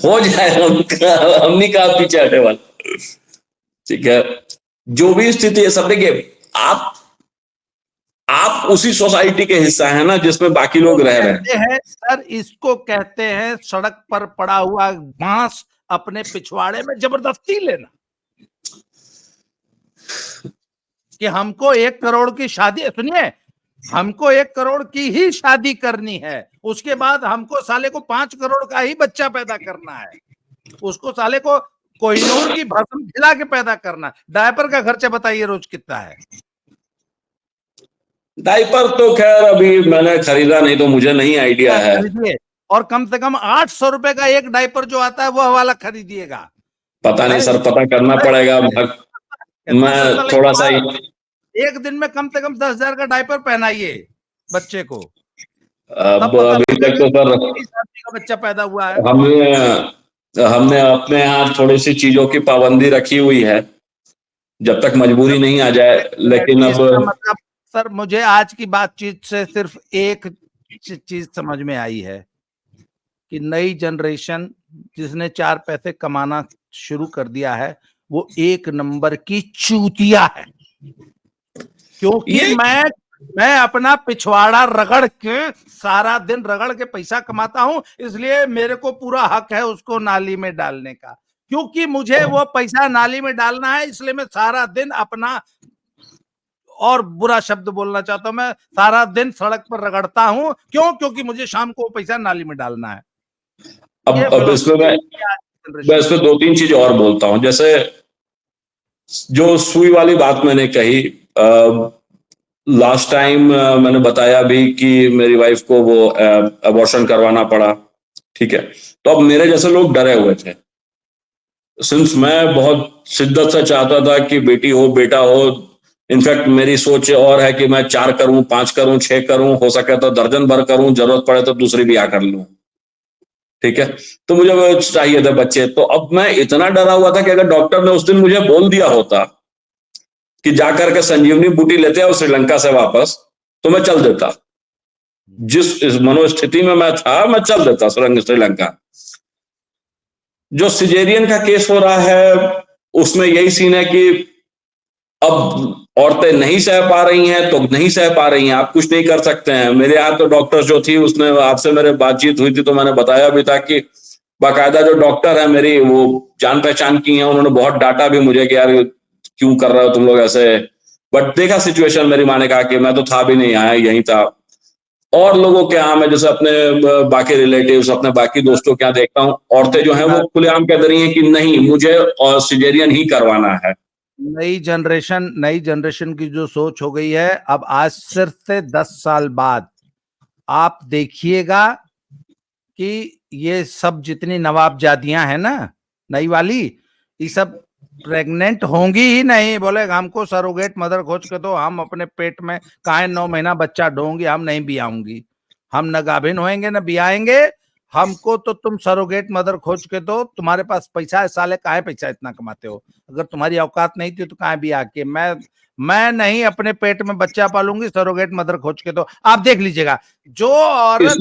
हो जाए, हमने कहा पीछे हटे वाला। ठीक है, जो भी स्थिति है सब देखिए, आप उसी सोसाइटी के हिस्सा है ना जिसमें बाकी लोग रह रहे हैं। कहते हैं सर, इसको कहते हैं सड़क पर पड़ा हुआ बांस अपने पिछवाड़े में जबरदस्ती लेना। कि हमको 1 करोड़ की शादी, सुनिए, हमको 1 करोड़ की ही शादी करनी है, उसके बाद हमको साले को 5 करोड़ का ही बच्चा पैदा करना है, उसको साले को कोहिनूर की भस्म खिला के पैदा करना है। डायपर का खर्चा बताइए रोज कितना है? डायपर तो खैर अभी मैंने खरीदा नहीं तो मुझे नहीं आइडिया है। खरीदिए, और कम से कम 800 रुपए का एक डायपर जो आता है वह वाला खरीदिएगा। पता नहीं सर, पता करना पड़ेगा। मैं थोड़ा सा एक दिन में कम से कम 10,000 का डायपर पहनाइए बच्चे को। अब अभी तक तो सर का बच्चा पैदा हुआ है। हमने अपने यहाँ थोड़ी सी चीजों की पाबंदी रखी हुई है, जब तक मजबूरी नहीं आ जाए। लेकिन अब मतलब सर मुझे आज की बातचीत से सिर्फ एक चीज समझ में आई है कि नई जनरेशन जिसने 4 पैसे कमाना शुरू कर दिया है वो 1 नंबर की चूतिया है। क्योंकि मैं अपना पिछवाड़ा रगड़ के सारा दिन रगड़ के पैसा कमाता हूं, इसलिए मेरे को पूरा हक है उसको नाली में डालने का। क्योंकि मुझे वो पैसा नाली में डालना है, इसलिए मैं सारा दिन अपना, और बुरा शब्द बोलना चाहता हूं, मैं सारा दिन सड़क पर रगड़ता हूं। क्यों? क्योंकि मुझे शाम को पैसा नाली में डालना है। अब इसमें मैं इसमें 2-3 चीज और बोलता हूं। जैसे जो सुई वाली बात मैंने कही, लास्ट टाइम मैंने बताया भी कि मेरी वाइफ को वो अबॉर्शन करवाना पड़ा, ठीक है। तो अब मेरे जैसे लोग डरे हुए थे, सिंस मैं बहुत शिद्दत से चाहता था कि बेटी हो बेटा हो। इनफैक्ट मेरी सोच और है कि मैं 4 करूं, 5 करूं, 6 करूं, हो सके तो दर्जन भर करूं, जरूरत पड़े तो दूसरी ब्याह कर लूं, ठीक है। तो मुझे वो चाहिए थे बच्चे। तो अब मैं इतना डरा हुआ था कि अगर डॉक्टर ने उस दिन मुझे बोल दिया होता कि जाकर के संजीवनी बूटी लेते हैं श्रीलंका से वापस, तो मैं चल देता। जिस मनोस्थिति में मैं था, मैं चल देता श्रीलंका। जो सिजेरियन का केस हो रहा है उसमें यही सीन है कि अब औरतें नहीं सह पा रही हैं तो नहीं सह पा रही हैं, आप कुछ नहीं कर सकते हैं। मेरे यहाँ तो डॉक्टर जो थी, उसने आपसे मेरे बातचीत हुई थी तो मैंने बताया भी था कि बाकायदा जो डॉक्टर है मेरी, वो जान पहचान की है, उन्होंने बहुत डांटा भी मुझे कि यार क्यों कर रहे हो तुम लोग ऐसे। बट देखा सिचुएशन, मेरी माँ ने कहा कि मैं तो था भी नहीं, आया यही था। और लोगों के यहाँ मैं जैसे अपने बाकी रिलेटिव्स, अपने बाकी दोस्तों के यहाँ देखता हूँ, औरतें जो हैं वो खुलेआम कह रही हैं कि नहीं, मुझे और सिजेरियन ही करवाना है। नई जनरेशन की जो सोच हो गई है, अब आज से 10 साल बाद आप देखिएगा कि ये सब जितनी नवाबजादियां हैं ना, नई वाली, ये सब प्रेग्नेंट होंगी ही नहीं। बोले हमको सरोगेट मदर खोज के दो, हम अपने पेट में काहे 9 महीना बच्चा ढोंगी, हम नहीं बियाऊंगी, हम न गाभिन होएंगे न बियाएंगे, हमको तो तुम सरोगेट मदर खोज के दो। तुम्हारे पास पैसा है साले, काहे पैसा इतना कमाते हो? अगर तुम्हारी औकात नहीं थी तो काहे बिया के? मैं नहीं अपने पेट में बच्चा पालूंगी, सरोगेट मदर खोज के दो। आप देख लीजिएगा, जो औरत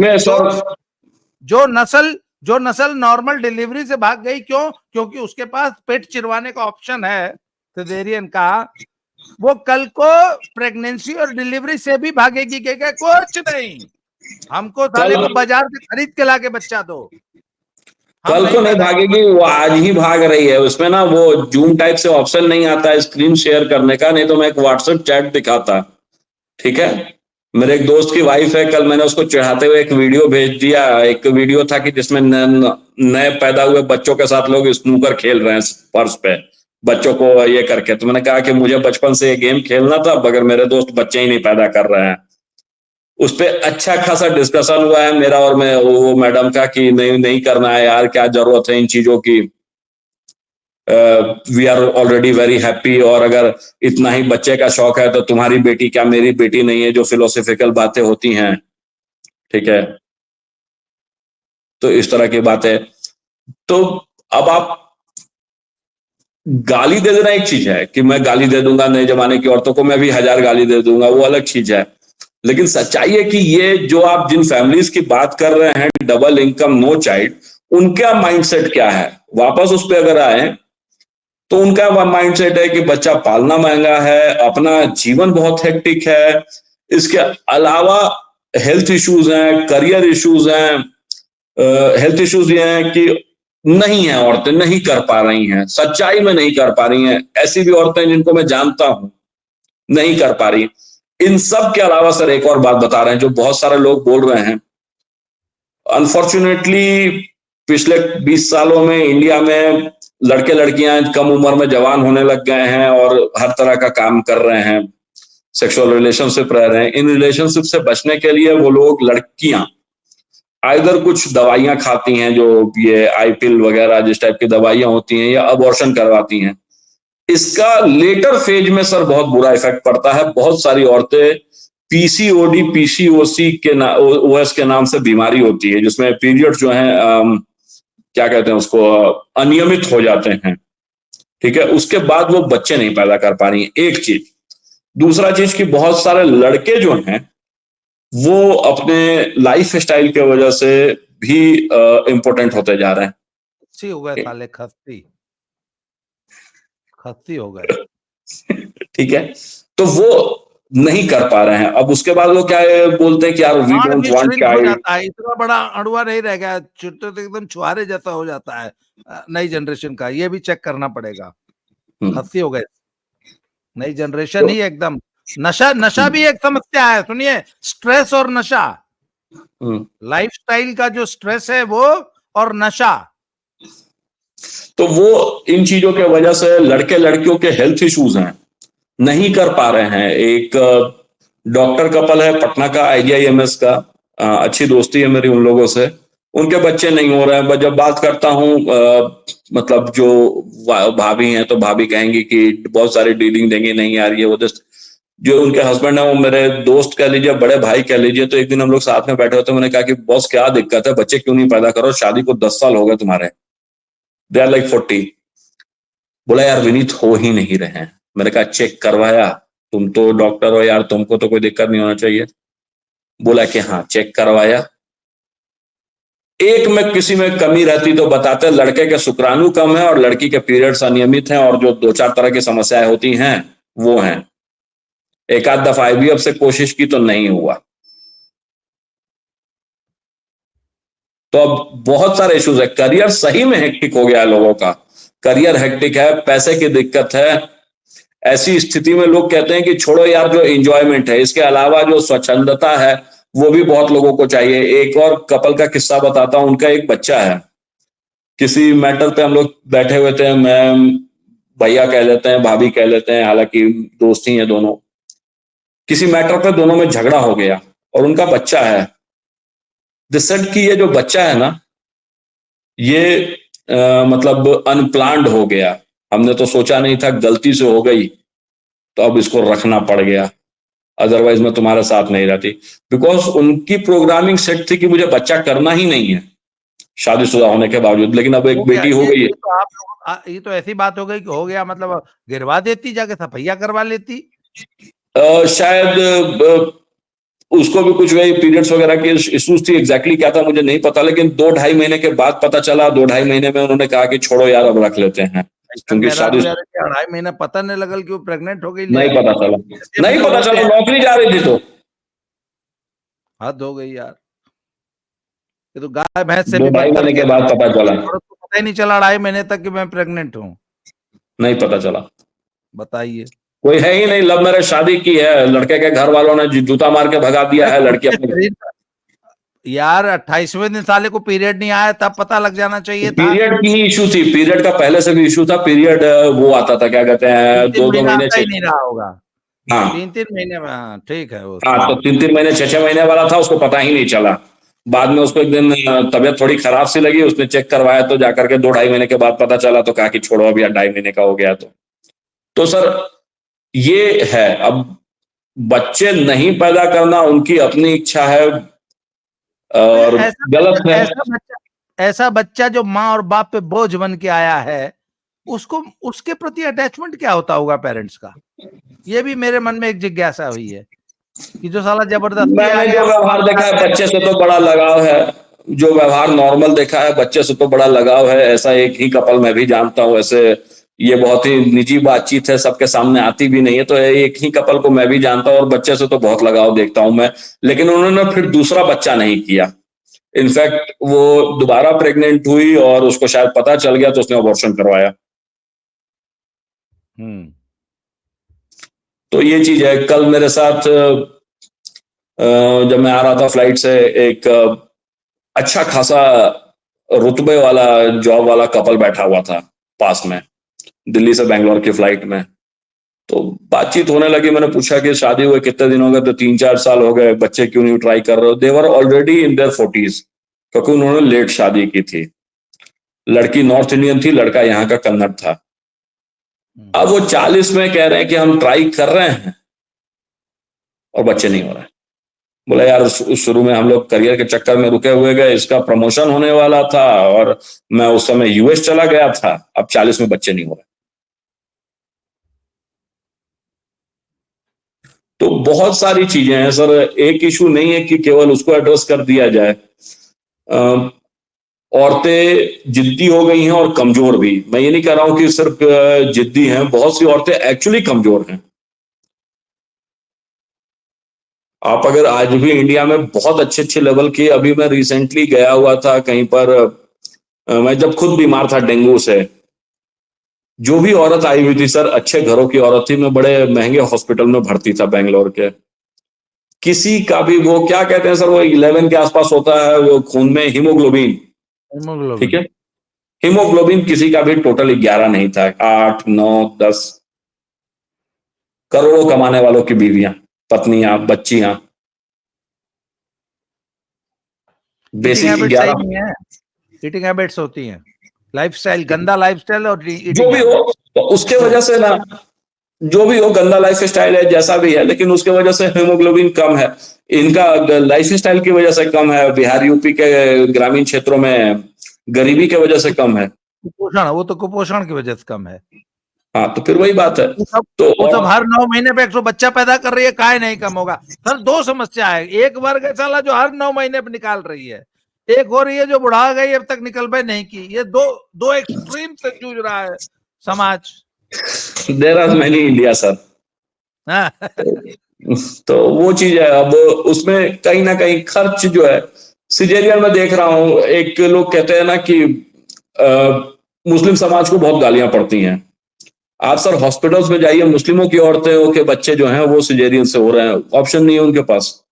जो नस्ल नॉर्मल डिलीवरी से भाग गई, क्यों? क्योंकि उसके पास पेट चिरवाने का ऑप्शन है सिजेरियन का, वो कल को प्रेगनेंसी और डिलीवरी से भी भागेगी। क्या? कुछ नहीं, हमको साले को बाजार से खरीद के लाके बच्चा दो। कल को नहीं भागेगी, वो आज ही भाग रही है। उसमें ना वो जूम टाइप से ऑप्शन नहीं आता है स्क्रीन शेयर करने का, नहीं तो मैं एक व्हाट्सएप चैट दिखाता, ठीक है। मेरे एक दोस्त की वाइफ है, कल मैंने उसको चढ़ाते हुए एक वीडियो भेज दिया। एक वीडियो था कि जिसमें नए पैदा हुए बच्चों के साथ लोग स्नूकर खेल रहे हैं फर्श पे, बच्चों को ये करके। तो मैंने कहा कि मुझे बचपन से ये गेम खेलना था, मगर मेरे दोस्त बच्चे ही नहीं पैदा कर रहे हैं। उस पर अच्छा खासा डिस्कशन हुआ है मेरा और वो मैडम का कि नहीं करना है यार, क्या जरूरत है इन चीजों की, we are already very happy. और अगर इतना ही बच्चे का शौक है तो तुम्हारी बेटी क्या मेरी बेटी नहीं है, जो फिलोसॉफिकल बातें होती हैं, ठीक है। तो इस तरह की बातें। तो अब आप गाली दे देना एक चीज है कि मैं गाली दे दूंगा नए जमाने की औरतों को, मैं भी 1000 गाली दे दूंगा, वो अलग चीज है। लेकिन सच्चाई है कि ये जो आप जिन फैमिलीज की बात कर रहे हैं, डबल इनकम नो चाइल्ड, उनका माइंडसेट क्या है? वापस उस पर अगर आए तो उनका माइंडसेट है कि बच्चा पालना महंगा है, अपना जीवन बहुत हेक्टिक है, इसके अलावा हेल्थ इश्यूज हैं, करियर इश्यूज हैं। हेल्थ इश्यूज ये हैं कि नहीं है, औरतें नहीं कर पा रही हैं, सच्चाई में नहीं कर पा रही हैं। ऐसी भी औरतें जिनको मैं जानता हूं नहीं कर पा रही। इन सब के अलावा सर एक और बात बता रहे हैं जो बहुत सारे लोग बोल रहे हैं। अनफॉर्चुनेटली पिछले 20 सालों में इंडिया में लड़के लड़कियां कम उम्र में जवान होने लग गए हैं और हर तरह का काम कर रहे हैं, सेक्सुअल रिलेशनशिप रह रहे हैं। इन रिलेशनशिप से बचने के लिए वो लोग, लड़कियां आइदर कुछ दवाइयां खाती हैं, जो ये आई पिल वगैरह जिस टाइप की दवाइयां होती हैं, या अबॉर्शन करवाती हैं। इसका लेटर फेज में सर बहुत बुरा इफेक्ट पड़ता है। बहुत सारी औरतें पीसीओडी, पीसीओसी के ओएस के नाम से बीमारी होती है, जिसमें पीरियड जो है क्या कहते हैं उसको, अनियमित हो जाते हैं। ठीक है, उसके बाद वो बच्चे नहीं पैदा कर पा रही है, एक चीज। दूसरा चीज कि बहुत सारे लड़के जो हैं वो अपने लाइफ स्टाइल के वजह से भी इंपॉर्टेंट होते जा रहे हैं। खस्सी हो गए साले, खस्सी हो गए। ठीक है, तो वो नहीं कर पा रहे हैं। अब उसके बाद वो क्या बोलते हैं कि यार वी डोंट वांट चाइल्ड। इतना बड़ा अड़ुआ नहीं रह गया, तो एकदम छुआरे जैसा हो जाता है नई जनरेशन का। ये भी चेक करना पड़ेगा, खस्सी हो गए नई जनरेशन ही एकदम। नशा भी एक समस्या है, सुनिए, स्ट्रेस और नशा, लाइफस्टाइल का जो स्ट्रेस है वो, और नशा। तो वो इन चीजों के वजह से लड़के लड़कियों के हेल्थ इश्यूज हैं, नहीं कर पा रहे हैं। एक डॉक्टर कपल है पटना का, आईजीआईएमएस का, अच्छी दोस्ती है मेरी उन लोगों से। उनके बच्चे नहीं हो रहे हैं। जब बात करता हूं मतलब जो भाभी हैं, तो भाभी कहेंगी कि बहुत सारी डीलिंग देंगी, नहीं यार ये वो। जो उनके हस्बैंड है वो मेरे दोस्त कह लीजिए, बड़े भाई कह लीजिए। तो एक दिन हम लोग साथ में बैठे होते, मैंने कहा कि बॉस क्या दिक्कत है, बच्चे क्यों नहीं पैदा करो, शादी को 10 साल हो गए तुम्हारे, दे आर लाइक 40। बोला यार विनीत हो ही नहीं रहे हैं। मैंने कहा चेक करवाया? तुम तो डॉक्टर हो यार, तुमको तो कोई दिक्कत नहीं होना चाहिए। बोला कि हाँ चेक करवाया। एक में किसी में कमी रहती तो बताते, लड़के के शुक्राणु कम है और लड़की के पीरियड्स अनियमित हैं, और जो 2-4 तरह की समस्याएं होती हैं वो हैं। एक आध दफा आईवीएफ से कोशिश की तो नहीं हुआ। तो अब बहुत सारे इश्यूज है। करियर सही में हेक्टिक हो गया है लोगों का, करियर हेक्टिक है, पैसे की दिक्कत है। ऐसी स्थिति में लोग कहते हैं कि छोड़ो यार, जो एंजॉयमेंट है, इसके अलावा जो स्वच्छंदता है वो भी बहुत लोगों को चाहिए। एक और कपल का किस्सा बताता हूं। उनका एक बच्चा है। किसी मैटर पे हम लोग बैठे हुए थे, मैं भैया कह लेते हैं, भाभी कह लेते हैं, हालांकि दोस्त ही है दोनों। किसी मैटर पे दोनों में झगड़ा हो गया और उनका बच्चा है। डिसाइड कि ये जो बच्चा है ना, ये मतलब अनप्लान्ड हो गया। हमने तो सोचा नहीं था, गलती से हो गई, तो अब इसको रखना पड़ गया, अदरवाइज मैं तुम्हारे साथ नहीं रहती। बिकॉज उनकी प्रोग्रामिंग सेट थी कि मुझे बच्चा करना ही नहीं है शादीशुदा होने के बावजूद। लेकिन अब एक बेटी हो गई। ये तो ऐसी बात हो गई कि हो गया, मतलब गिरवा देती, जाके सफैया करवा लेती। शायद उसको भी कुछ वही पीरियड्स वगैरह के इश्यूज थी। एग्जैक्टली क्या था मुझे नहीं पता, लेकिन 2-2.5 महीने के बाद पता चला। 2-2.5 महीने में उन्होंने कहा कि छोड़ो यार अब रख लेते हैं, क्योंकि शादी 2.5 महीना पता नहीं लगल कि वो प्रेग्नेंट हो गई। नहीं पता चला, नहीं पता चला, नौकरी जा रही थी तो। हद हो गई यार, ये तो गाय भैंस से 2-2.5 महीने के बाद पता चला। पता ही नहीं चला 2.5 महीने तक कि मैं प्रेग्नेंट हूँ। नहीं पता चला। बताइए, कोई है ही नहीं। लव मैरिज शादी की है, लड़के के घर वालों ने जूता मार के भगा दिया है। लड़की अपने यार 28वें दिन साले को पीरियड नहीं आया, तब पता लग जाना चाहिए था। पीरियड की ही इशू थी, पीरियड का पहले से भी इशू था। पीरियड वो आता था, क्या कहते हैं, 2-2 महीने ही नहीं रहा होगा। हाँ 3-3 महीने में। हाँ ठीक है वो। हाँ, तो 3-3 महीने 6-6 महीने वाला था, उसको पता ही नहीं चला। बाद में उसको एक दिन तबियत थोड़ी खराब सी लगी, उसने चेक करवाया तो जाकर के 2-2.5 महीने के बाद पता चला। तो कहा कि छोड़ो अभी, 2.5 महीने का हो गया। तो सर ये है। अब बच्चे नहीं पैदा करना उनकी अपनी इच्छा है और गलत है। ऐसा बच्चा जो माँ और बाप पे बोझ बन के आया है, उसको, उसके प्रति अटैचमेंट क्या होता होगा पेरेंट्स का? ये भी मेरे मन में एक जिज्ञासा हुई है कि जो साला जबरदस्ती मैंने जो व्यवहार देखा है, बच्चे से तो बड़ा लगाव है। जो व्यवहार नॉर्मल देखा है, बच्चे से तो बड़ा लगाव है। ऐसा एक ही कपल मैं भी जानता हूं। ऐसे ये बहुत ही निजी बातचीत है, सबके सामने आती भी नहीं है। तो एक ही कपल को मैं भी जानता हूं और बच्चे से तो बहुत लगाव देखता हूं मैं। लेकिन उन्होंने फिर दूसरा बच्चा नहीं किया। इनफैक्ट वो दोबारा प्रेग्नेंट हुई और उसको शायद पता चल गया, तो उसने अबॉर्शन करवाया। तो ये चीज है। कल मेरे साथ जब मैं आ रहा था फ्लाइट से, एक अच्छा खासा रुतबे वाला जॉब वाला कपल बैठा हुआ था पास में, दिल्ली से बैंगलोर की फ्लाइट में। तो बातचीत होने लगी, मैंने पूछा कि शादी हुए कितने दिन हो गए, तो 3-4 साल हो गए, बच्चे क्यों नहीं ट्राई कर रहे हो? देवर ऑलरेडी इन देयर 40s, क्योंकि उन्होंने लेट शादी की थी। लड़की नॉर्थ इंडियन थी, लड़का यहाँ का कन्नड़ था। अब वो 40 में कह रहे हैं कि हम ट्राई कर रहे हैं और बच्चे नहीं हो रहे। बोला यार, शुरू में हम लोग करियर के चक्कर में रुके हुए गए, इसका प्रमोशन होने वाला था और मैं उस समय यूएस चला गया था, अब 40 में बच्चे नहीं हो रहे। तो बहुत सारी चीजें हैं सर, एक इशू नहीं है कि केवल उसको एड्रेस कर दिया जाए। औरतें जिद्दी हो गई हैं और कमजोर भी। मैं ये नहीं कह रहा हूं कि सिर्फ जिद्दी हैं, बहुत सी औरतें एक्चुअली कमजोर हैं। आप अगर आज भी इंडिया में बहुत अच्छे अच्छे लेवल की, अभी मैं रिसेंटली गया हुआ था कहीं पर, मैं जब खुद बीमार था डेंगू से, जो भी औरत आई हुई थी सर, अच्छे घरों की औरत थी, मैं बड़े महंगे हॉस्पिटल में भर्ती था बेंगलोर के। किसी का भी वो क्या कहते हैं सर, वो 11 के आसपास होता है वो खून में हीमोग्लोबिन, ठीक है, हीमोग्लोबिन किसी का भी टोटल 11 नहीं था, 8, 9, 10। करोड़ों कमाने वालों की बीवियां, पत्नियां, बच्चियां, ईटिंग बेसिक हैबिट सही 11। नहीं है, ईटिंग हैबिट्स होती हैं, लाइफस्टाइल, गंदा लाइफस्टाइल और जो ईटिंग भी हैबिट हो, तो उसके दो। वजह से ना, जो भी हो, गंदा लाइफ स्टाइल है जैसा भी है, लेकिन उसके वजह से हीमोग्लोबिन कम है। इनका लाइफ स्टाइल की वजह से कम है, बिहार यूपी के ग्रामीण क्षेत्रों में गरीबी की वजह से कम है। कुपोषण, वो तो कुपोषण की वजह से कम है। हाँ, तो फिर वही बात है। वो सब हर 9 महीने पे 100 बच्चा पैदा कर रही है, काहे नहीं कम होगा? सर 2 समस्या है, एक वर्ग है साला जो हर 9 महीने पे निकाल रही है, एक हो रही है जो बुढ़ा गई अब तक निकल पाई नहीं की। ये दो एक्सट्रीम से जूझ रहा है समाज। There are many India sir. तो वो चीज है। अब उसमें कहीं ना कहीं खर्च जो है, सिजेरियन में देख रहा हूं, एक लोग कहते हैं ना कि मुस्लिम समाज को बहुत गालियां पड़ती हैं। आप सर हॉस्पिटल्स में जाइए, मुस्लिमों की औरतें के बच्चे जो हैं वो सिजेरियन से हो रहे हैं, ऑप्शन नहीं है उनके पास,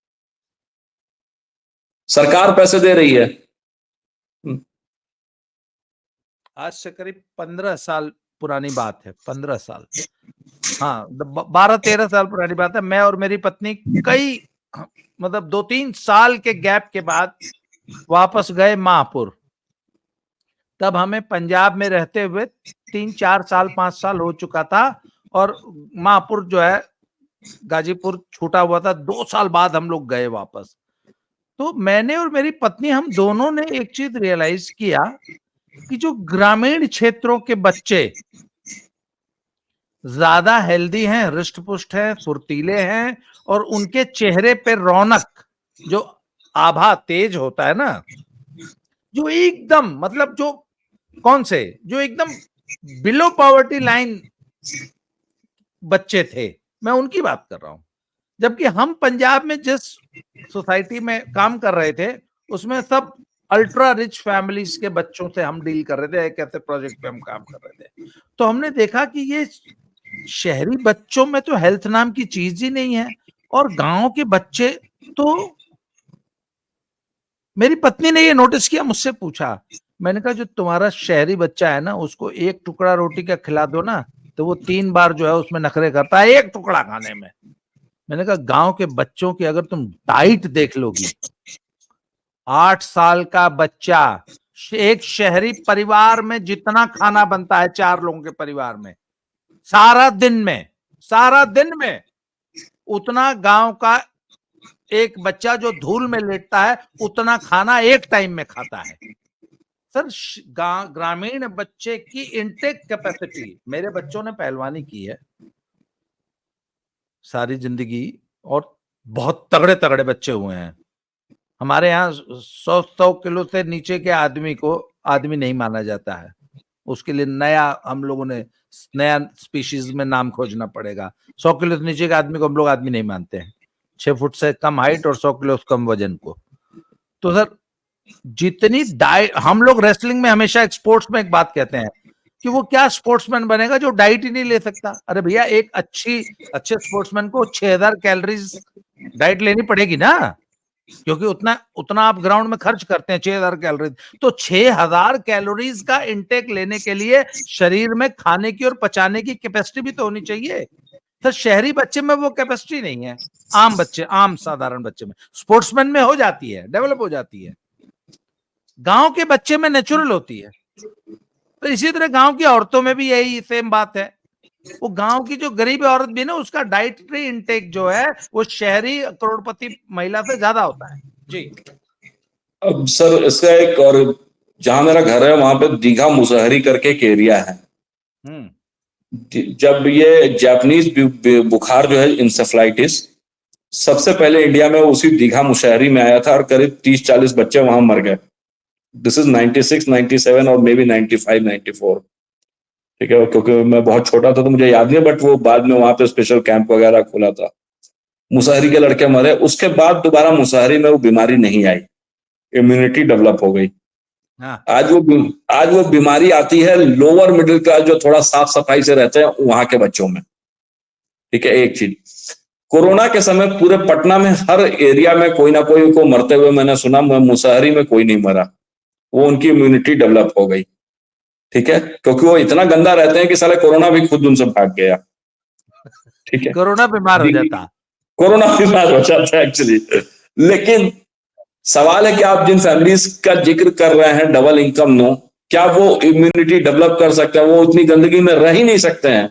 सरकार पैसे दे रही है। आज से करीब 15 साल पुरानी बात है, 15 साल, हाँ 12-13 साल पुरानी बात है। मैं और मेरी पत्नी कई मतलब 2-3 साल के गैप के बाद वापस गए महापुर। तब हमें पंजाब में रहते हुए 3-4 साल 5 साल हो चुका था और महापुर जो है गाजीपुर छूटा हुआ था। 2 साल बाद हम लोग गए वापस। तो मैंने और मेरी पत्नी, हम दोनों ने एक चीज रियलाइज किया कि जो ग्रामीण क्षेत्रों के बच्चे ज्यादा हेल्दी हैं, हृष्ट पुष्ट हैं, फुर्तीले हैं और उनके चेहरे पे रौनक, जो आभा तेज होता है ना, जो एकदम मतलब जो कौन से जो एकदम बिलो पॉवर्टी लाइन बच्चे थे, मैं उनकी बात कर रहा हूं। जबकि हम पंजाब में जिस सोसाइटी में काम कर रहे थे उसमें सब अल्ट्रा रिच फैमिलीज के बच्चों से हम डील कर रहे थे, एक ऐसे प्रोजेक्ट पे हम काम कर रहे थे। तो हमने देखा कि ये शहरी बच्चों में तो हेल्थ नाम की चीज ही नहीं है और गांव के बच्चे तो, मेरी पत्नी ने ये नोटिस किया, मुझसे पूछा, मैंने कहा जो तुम्हारा शहरी बच्चा है ना उसको एक टुकड़ा रोटी का खिला दो ना तो वो 3 बार जो है उसमें नखरे करता है एक टुकड़ा खाने में। मैंने कहा गांव के बच्चों की अगर तुम डाइट देख लोगी, 8 साल का बच्चा एक शहरी परिवार में जितना खाना बनता है 4 लोगों के परिवार में सारा दिन में उतना गांव का एक बच्चा जो धूल में लेटता है उतना खाना एक टाइम में खाता है। सर ग्रामीण बच्चे की इनटेक कैपेसिटी, मेरे बच्चों ने पहलवानी की है सारी जिंदगी और बहुत तगड़े तगड़े बच्चे हुए हैं। हमारे यहाँ 100 किलो से नीचे के आदमी को आदमी नहीं माना जाता है, उसके लिए हम लोगों ने नया स्पीशीज में नाम खोजना पड़ेगा। 100 किलो से नीचे के आदमी को हम लोग आदमी नहीं मानते हैं, 6 फुट से कम हाइट और 100 किलो से कम वजन को। तो सर जितनी डाइट, हम लोग रेसलिंग में हमेशा स्पोर्ट्स में एक बात कहते हैं, कि वो क्या स्पोर्ट्समैन बनेगा जो डाइट ही नहीं ले सकता। अरे भैया, एक अच्छे स्पोर्ट्समैन को 6000 कैलोरीज डाइट लेनी पड़ेगी ना, क्योंकि उतना आप ग्राउंड में खर्च करते हैं 6000 कैलोरीज। तो 6000 कैलोरीज का इंटेक लेने के लिए शरीर में खाने की और पचाने की कैपेसिटी भी तो होनी चाहिए। तो शहरी बच्चे में वो कैपेसिटी नहीं है, आम साधारण बच्चे में। स्पोर्ट्समैन में हो जाती है, डेवलप हो जाती है, गांव के बच्चे में नेचुरल होती है। तो इसी तरह गांव की औरतों में भी यही सेम बात है। वो गांव की जो गरीब औरत भी ना, उसका डाइटरी इंटेक जो है वो शहरी करोड़पति महिला से ज्यादा होता है जी। अब सर इसका एक और, जहां मेरा घर है वहां पे दीघा मुसहरी करके एक एरिया है। जब ये जापानीज बुखार जो है इंसेफ्लाइटिस सबसे पहले इंडिया में उसी दीघा मुसहरी में आया था और करीब 30-40 बच्चे वहां मर गए। दिस इज 96, 97 और मे बी 95, 94। ठीक है, क्योंकि मैं बहुत छोटा था तो मुझे याद नहीं, बट वो बाद में वहां पे स्पेशल कैंप वगैरह खुला था। मुसहरी के लड़के मरे, उसके बाद दोबारा मुसहरी में वो बीमारी नहीं आई, इम्यूनिटी डेवलप हो गई। आज वो बीमारी आती है लोअर मिडिल क्लास जो थोड़ा साफ सफाई से रहते हैं वहां के बच्चों में। ठीक है, एक चीज, कोरोना के समय पूरे पटना में हर एरिया में कोई ना कोई को मरते हुए मैंने सुना, मुसहरी में कोई नहीं मरा, वो उनकी इम्यूनिटी डेवलप हो गई। ठीक है, क्योंकि वो इतना गंदा रहते हैं कि साले कोरोना भी खुद उनसे भाग गया। ठीक है, कोरोना बीमार हो जाता, कोरोना बीमार हो जाता है एक्चुअली। लेकिन सवाल है कि आप जिन फैमिलीज का जिक्र कर रहे हैं डबल इनकम नो, क्या वो इम्यूनिटी डेवलप कर सकते हैं? वो उतनी गंदगी में रह ही नहीं सकते हैं,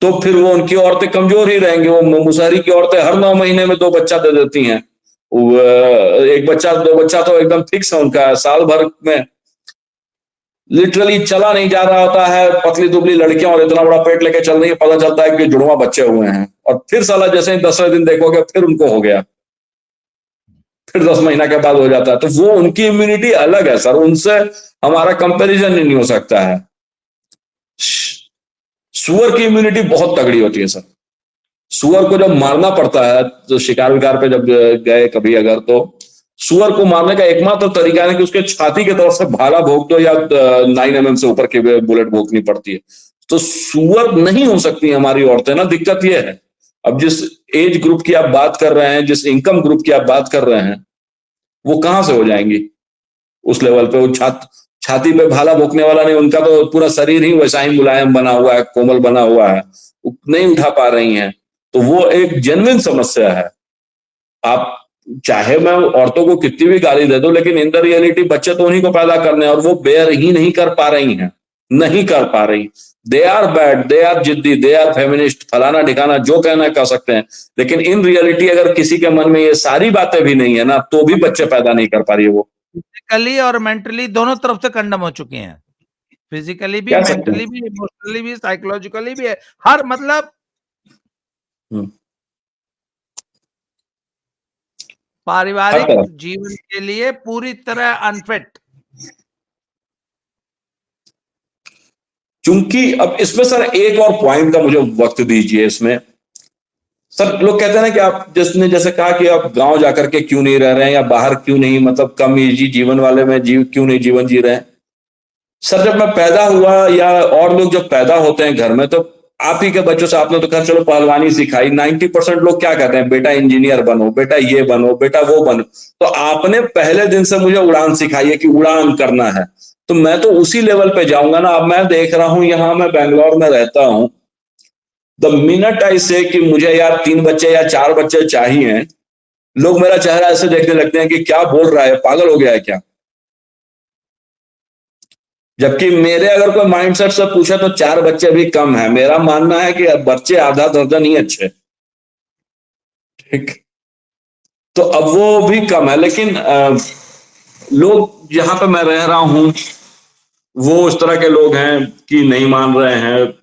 तो फिर वो उनकी औरतें कमजोर ही रहेंगी। वो मुसहरी की औरतें हर 9 महीने में 2 बच्चा दे देती हैं, 1 बच्चा 2 बच्चा तो एकदम फिक्स है उनका। साल भर में लिटरली चला नहीं जा रहा होता है, पतली दुबली लड़कियां और इतना बड़ा पेट लेके चल रही है, पता चलता है कि जुड़वा बच्चे हुए हैं, और फिर साला जैसे ही 10वें दिन देखोगे फिर उनको हो गया, फिर 10 महीना के बाद हो जाता है। तो वो उनकी इम्यूनिटी अलग है सर, उनसे हमारा कंपैरिजन ही नहीं हो सकता है। सुअर की इम्यूनिटी बहुत तगड़ी होती है सर। सुअर को जब मारना पड़ता है तो शिकार विकार पे जब गए कभी अगर, तो सुअर को मारने का एकमात्र तरीका है कि उसके छाती की तरफ से भाला भोंक दो या 9 mm से ऊपर की बुलेट भोंकनी पड़ती है। तो सुअर नहीं हो सकती हमारी औरतें ना, दिक्कत यह है। अब जिस एज ग्रुप की आप बात कर रहे हैं, जिस इनकम ग्रुप की आप बात कर रहे हैं, वो कहां से हो जाएंगी उस लेवल पे? वो छाती पे भाला भोंकने वाला नहीं, उनका तो पूरा शरीर ही वैसा ही मुलायम बना हुआ है, कोमल बना हुआ है, नहीं उठा पा रही हैं। तो वो एक जेन्युइन समस्या है। आप चाहे मैं औरतों को कितनी भी गाली दे दो, लेकिन इन द रियलिटी बच्चे तो उन्हीं को पैदा करने हैं, और वो बेयर ही नहीं कर पा रही हैं, नहीं कर पा रही। They are bad, they are जिद्दी, दे आर फेमिनिस्ट, फलाना ठिकाना जो कहना कह सकते हैं, लेकिन इन रियलिटी अगर किसी के मन में ये सारी बातें भी नहीं है ना, तो भी बच्चे पैदा नहीं कर पा रही है। वो फिजिकली और मेंटली दोनों तरफ से कंडम हो चुके हैं, फिजिकली भी, मेंटली भी, इमोशनली भी, साइकोलॉजिकली भी है, हर मतलब पारिवारिक जीवन के लिए पूरी तरह अनफिट। क्योंकि अब इसमें सर एक और पॉइंट का मुझे वक्त दीजिए इसमें। सर लोग कहते हैं ना कि आप जिसने जैसे कहा कि आप गांव जाकर के क्यों नहीं रह रहे हैं, या बाहर क्यों नहीं, मतलब कम निजी जीवन वाले में क्यों नहीं जीवन जी रहे हैं। सर जब मैं पैदा हुआ, या और लोग जब पैदा होते हैं घर में, तो आप ही के बच्चों से आपने तो खैर चलो पहलवानी सिखाई, 90% लोग क्या कहते हैं, बेटा इंजीनियर बनो, बेटा ये बनो, बेटा वो बनो। तो आपने पहले दिन से मुझे उड़ान सिखाई है कि उड़ान करना है, तो मैं तो उसी लेवल पे जाऊंगा ना। अब मैं देख रहा हूं, यहां मैं बैंगलोर में रहता हूं, द मिनट आई से कि मुझे यार 3 बच्चे या 4 बच्चे चाहिए, लोग मेरा चेहरा ऐसे देखने लगते हैं कि क्या बोल रहा है, पागल हो गया है क्या। जबकि मेरे अगर कोई माइंडसेट से पूछे तो 4 बच्चे भी कम है। मेरा मानना है कि बच्चे आधा दर्जन ही अच्छे, ठीक। तो अब वो भी कम है, लेकिन लोग जहां पे मैं रह रहा हूं वो उस तरह के लोग हैं कि नहीं मान रहे हैं।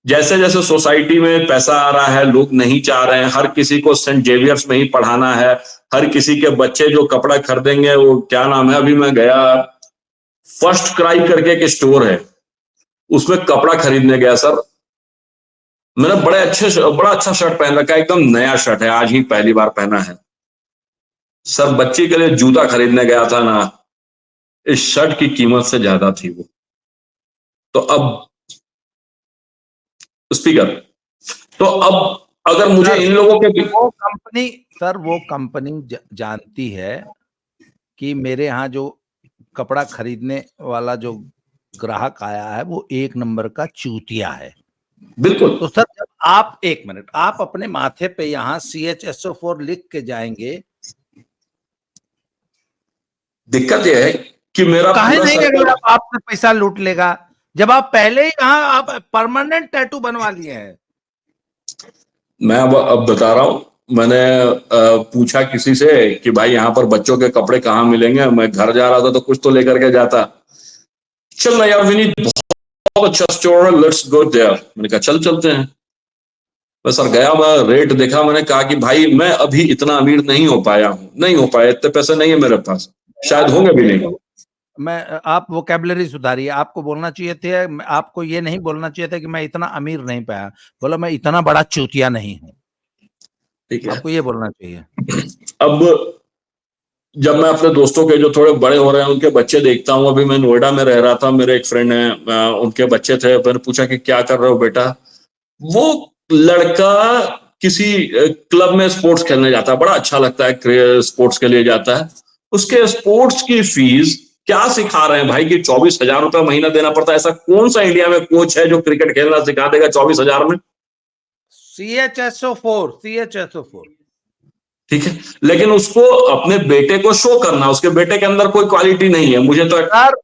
जैसे जैसे सोसाइटी में पैसा आ रहा है, लोग नहीं चाह रहे हैं, हर किसी को सेंट जेवियर्स में ही पढ़ाना है, हर किसी के बच्चे जो कपड़ा खरीदेंगे, वो क्या नाम है, अभी मैं गया फर्स्ट क्राई करके एक स्टोर है, उसमें कपड़ा खरीदने गया सर। मैंने बड़ा अच्छा शर्ट पहन रखा है, एकदम नया शर्ट है, आज ही पहली बार पहना है सर। बच्ची के लिए जूता खरीदने गया था ना, इस शर्ट की कीमत से ज्यादा थी वो। तो अब स्पीकर, तो अब अगर मुझे इन लोगों के वो कंपनी जानती है कि मेरे यहाँ जो कपड़ा खरीदने वाला जो ग्राहक आया है वो एक नंबर का चूतिया है। बिल्कुल। तो सर जब आप, एक मिनट, आप अपने माथे पे यहाँ CHSO4 लिख के जाएंगे, दिक्कत यह है कि मेरा काहे पूरा नहीं अगर आपसे पैसा लूट लेगा, जब आप पहले ही यहाँ आप परमानेंट टैटू बनवा लिए हैं। मैं अब बता रहा हूं, मैंने पूछा किसी से कि भाई यहाँ पर बच्चों के कपड़े कहाँ मिलेंगे, मैं घर जा रहा था तो कुछ तो लेकर के जाता। चल ना यार विनीत, बहुत अच्छा स्टोर है, लेट्स गो देयर। मैंने कहा चल चलते हैं। मैं सर गया, मैं रेट देखा, मैंने कहा कि भाई मैं अभी इतना अमीर नहीं हो पाया हूं, नहीं हो पाया, इतने पैसे नहीं है मेरे पास, शायद होंगे भी नहीं। आप वोकैबुलरी सुधारिए, आपको बोलना चाहिए थे, आपको ये नहीं बोलना चाहिए था कि मैं इतना अमीर नहीं पाया, बोला मैं इतना बड़ा चूतिया नहीं हूँ। ठीक है, आपको ये बोलना चाहिए। अब जब मैं अपने दोस्तों के जो थोड़े बड़े हो रहे हैं उनके बच्चे देखता हूँ, अभी मैं नोएडा में रह रहा था, मेरे एक फ्रेंड है, उनके बच्चे थे, मैंने पूछा कि क्या कर रहे हो बेटा। वो लड़का किसी क्लब में स्पोर्ट्स खेलने जाता है, बड़ा अच्छा लगता है, स्पोर्ट्स के लिए जाता है। उसके स्पोर्ट्स की फीस क्या सिखा रहे हैं भाई कि 24,000 रुपया महीना देना पड़ता है। ऐसा कौन सा इंडिया में कोच है जो क्रिकेट खेलना सिखा देगा 24,000 में? CHSO4 ठीक है, लेकिन उसको अपने बेटे को शो करना, उसके बेटे के अंदर कोई क्वालिटी नहीं है, मुझे तो सर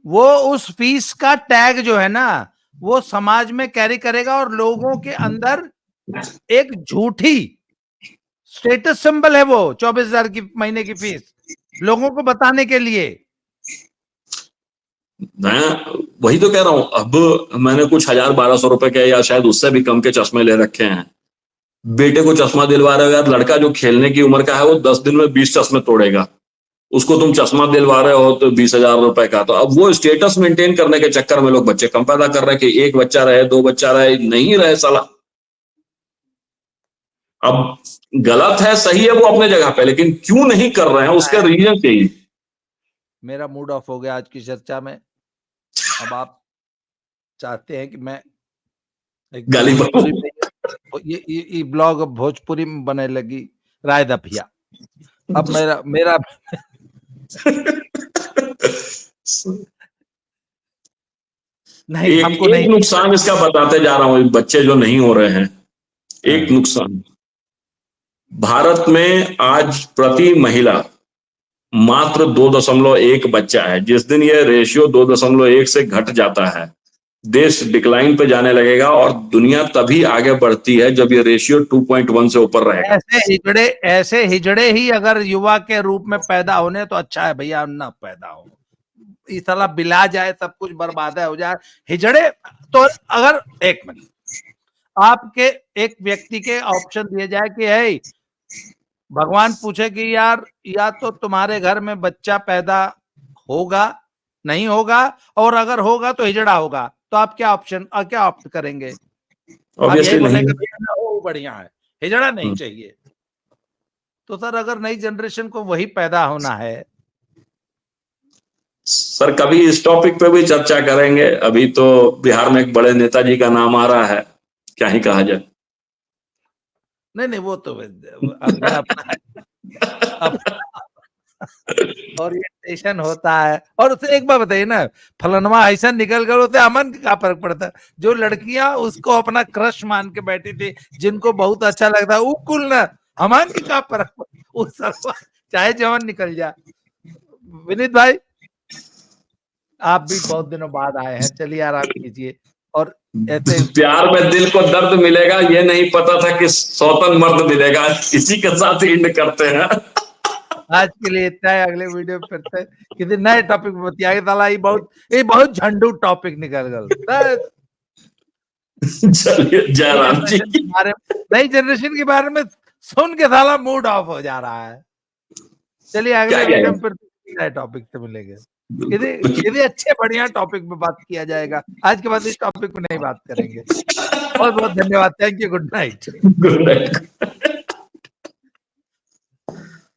वो उस फीस का टैग जो है ना वो समाज में कैरी करेगा और लोगों के अंदर एक झूठी स्टेटस सिंबल है वो 24,000 की महीने की फीस, लोगों को बताने के लिए। मैं वही तो कह रहा हूं, अब मैंने कुछ 1,000-1,200 रुपए के या शायद उससे भी कम के चश्मे ले रखे हैं। बेटे को चश्मा दिलवा रहे हो यार, लड़का जो खेलने की उम्र का है वो 10 दिन में 20 चश्मे तोड़ेगा, उसको तुम चश्मा दिलवा रहे हो तो 20,000 रुपए का। तो अब वो स्टेटस मेंटेन करने के चक्कर में लोग बच्चे कम पैदा कर रहे हैं कि एक बच्चा रहे, 2 बच्चा रहे, नहीं रहे साला। अब गलत है सही है वो अपने जगह पे, लेकिन क्यों नहीं कर रहे हैं उसके रीजन चाहिए। मेरा मूड ऑफ हो गया आज की चर्चा में। अब आप चाहते हैं कि मैं गाली ये ब्लॉग अब भोजपुरी में बने लगी, राय दफिया। अब मेरा नहीं, हमको नहीं। नुकसान इसका बताते जा रहा हूं, बच्चे जो नहीं हो रहे हैं, एक नुकसान, भारत में आज प्रति महिला मात्र 2.1 बच्चा है। जिस दिन ये रेशियो 2.1 से घट जाता है, देश डिक्लाइन पे जाने लगेगा और दुनिया तभी आगे बढ़ती है जब ये रेशियो 2.1 से ऊपर रहेगा। ऐसे हिजड़े ही अगर युवा के रूप में पैदा होने तो अच्छा है भैया, ना पैदा हो, इस साला बिला जाए, सब कुछ बर्बाद हो जाए हिजड़े। तो अगर एक मिनट आपके एक व्यक्ति के ऑप्शन दिए जाए कि है भगवान पूछे कि यार या तो तुम्हारे घर में बच्चा पैदा होगा, नहीं होगा, और अगर होगा तो हिजड़ा होगा, तो आप क्या ऑप्ट करेंगे? आप यही बोलेंगे भैया वो बढ़िया है, हिजड़ा नहीं चाहिए। तो सर अगर नई जनरेशन को वही पैदा होना है, सर कभी इस टॉपिक पे भी चर्चा करेंगे। अभी तो बिहार में एक बड़े नेताजी का नाम आ रहा है, क्या ही कहा जाए। नहीं वो तो अपना ओरिएंटेशन होता है। और उसे एक बार बताइए ना, फलनवा ऐसा निकल कर उसे अमन का क्या फर्क पड़ता है? जो लड़कियां उसको अपना क्रश मान के बैठी थी, जिनको बहुत अच्छा लगता है, वो कुल ना अमन की क्या फर्क, चाहे जवन निकल जाए। विनीत भाई आप भी बहुत दिनों बाद आए हैं, चलिए आराम कीजिए। और ऐसे प्यार में दिल को दर्द मिलेगा, ये नहीं पता था कि सौतन मर्द मिलेगा। इसी के साथ एंड करते हैं। आज के लिए इतना है, अगले वीडियो में फिर से किसी नए टॉपिक में बताइए। साला ये बहुत झंडू टॉपिक निकल गया। चलिए जय राम जी। नई जनरेशन के बारे में सुन के साला मूड ऑफ हो जा रहा है। चलिए अगले वीडियो में फिर नए टॉपिक से मिलेंगे, किसी अच्छे बढ़िया टॉपिक पे बात किया जाएगा। आज के बाद इस टॉपिक पे नहीं बात करेंगे। बहुत बहुत धन्यवाद, thank you, good night. Good night.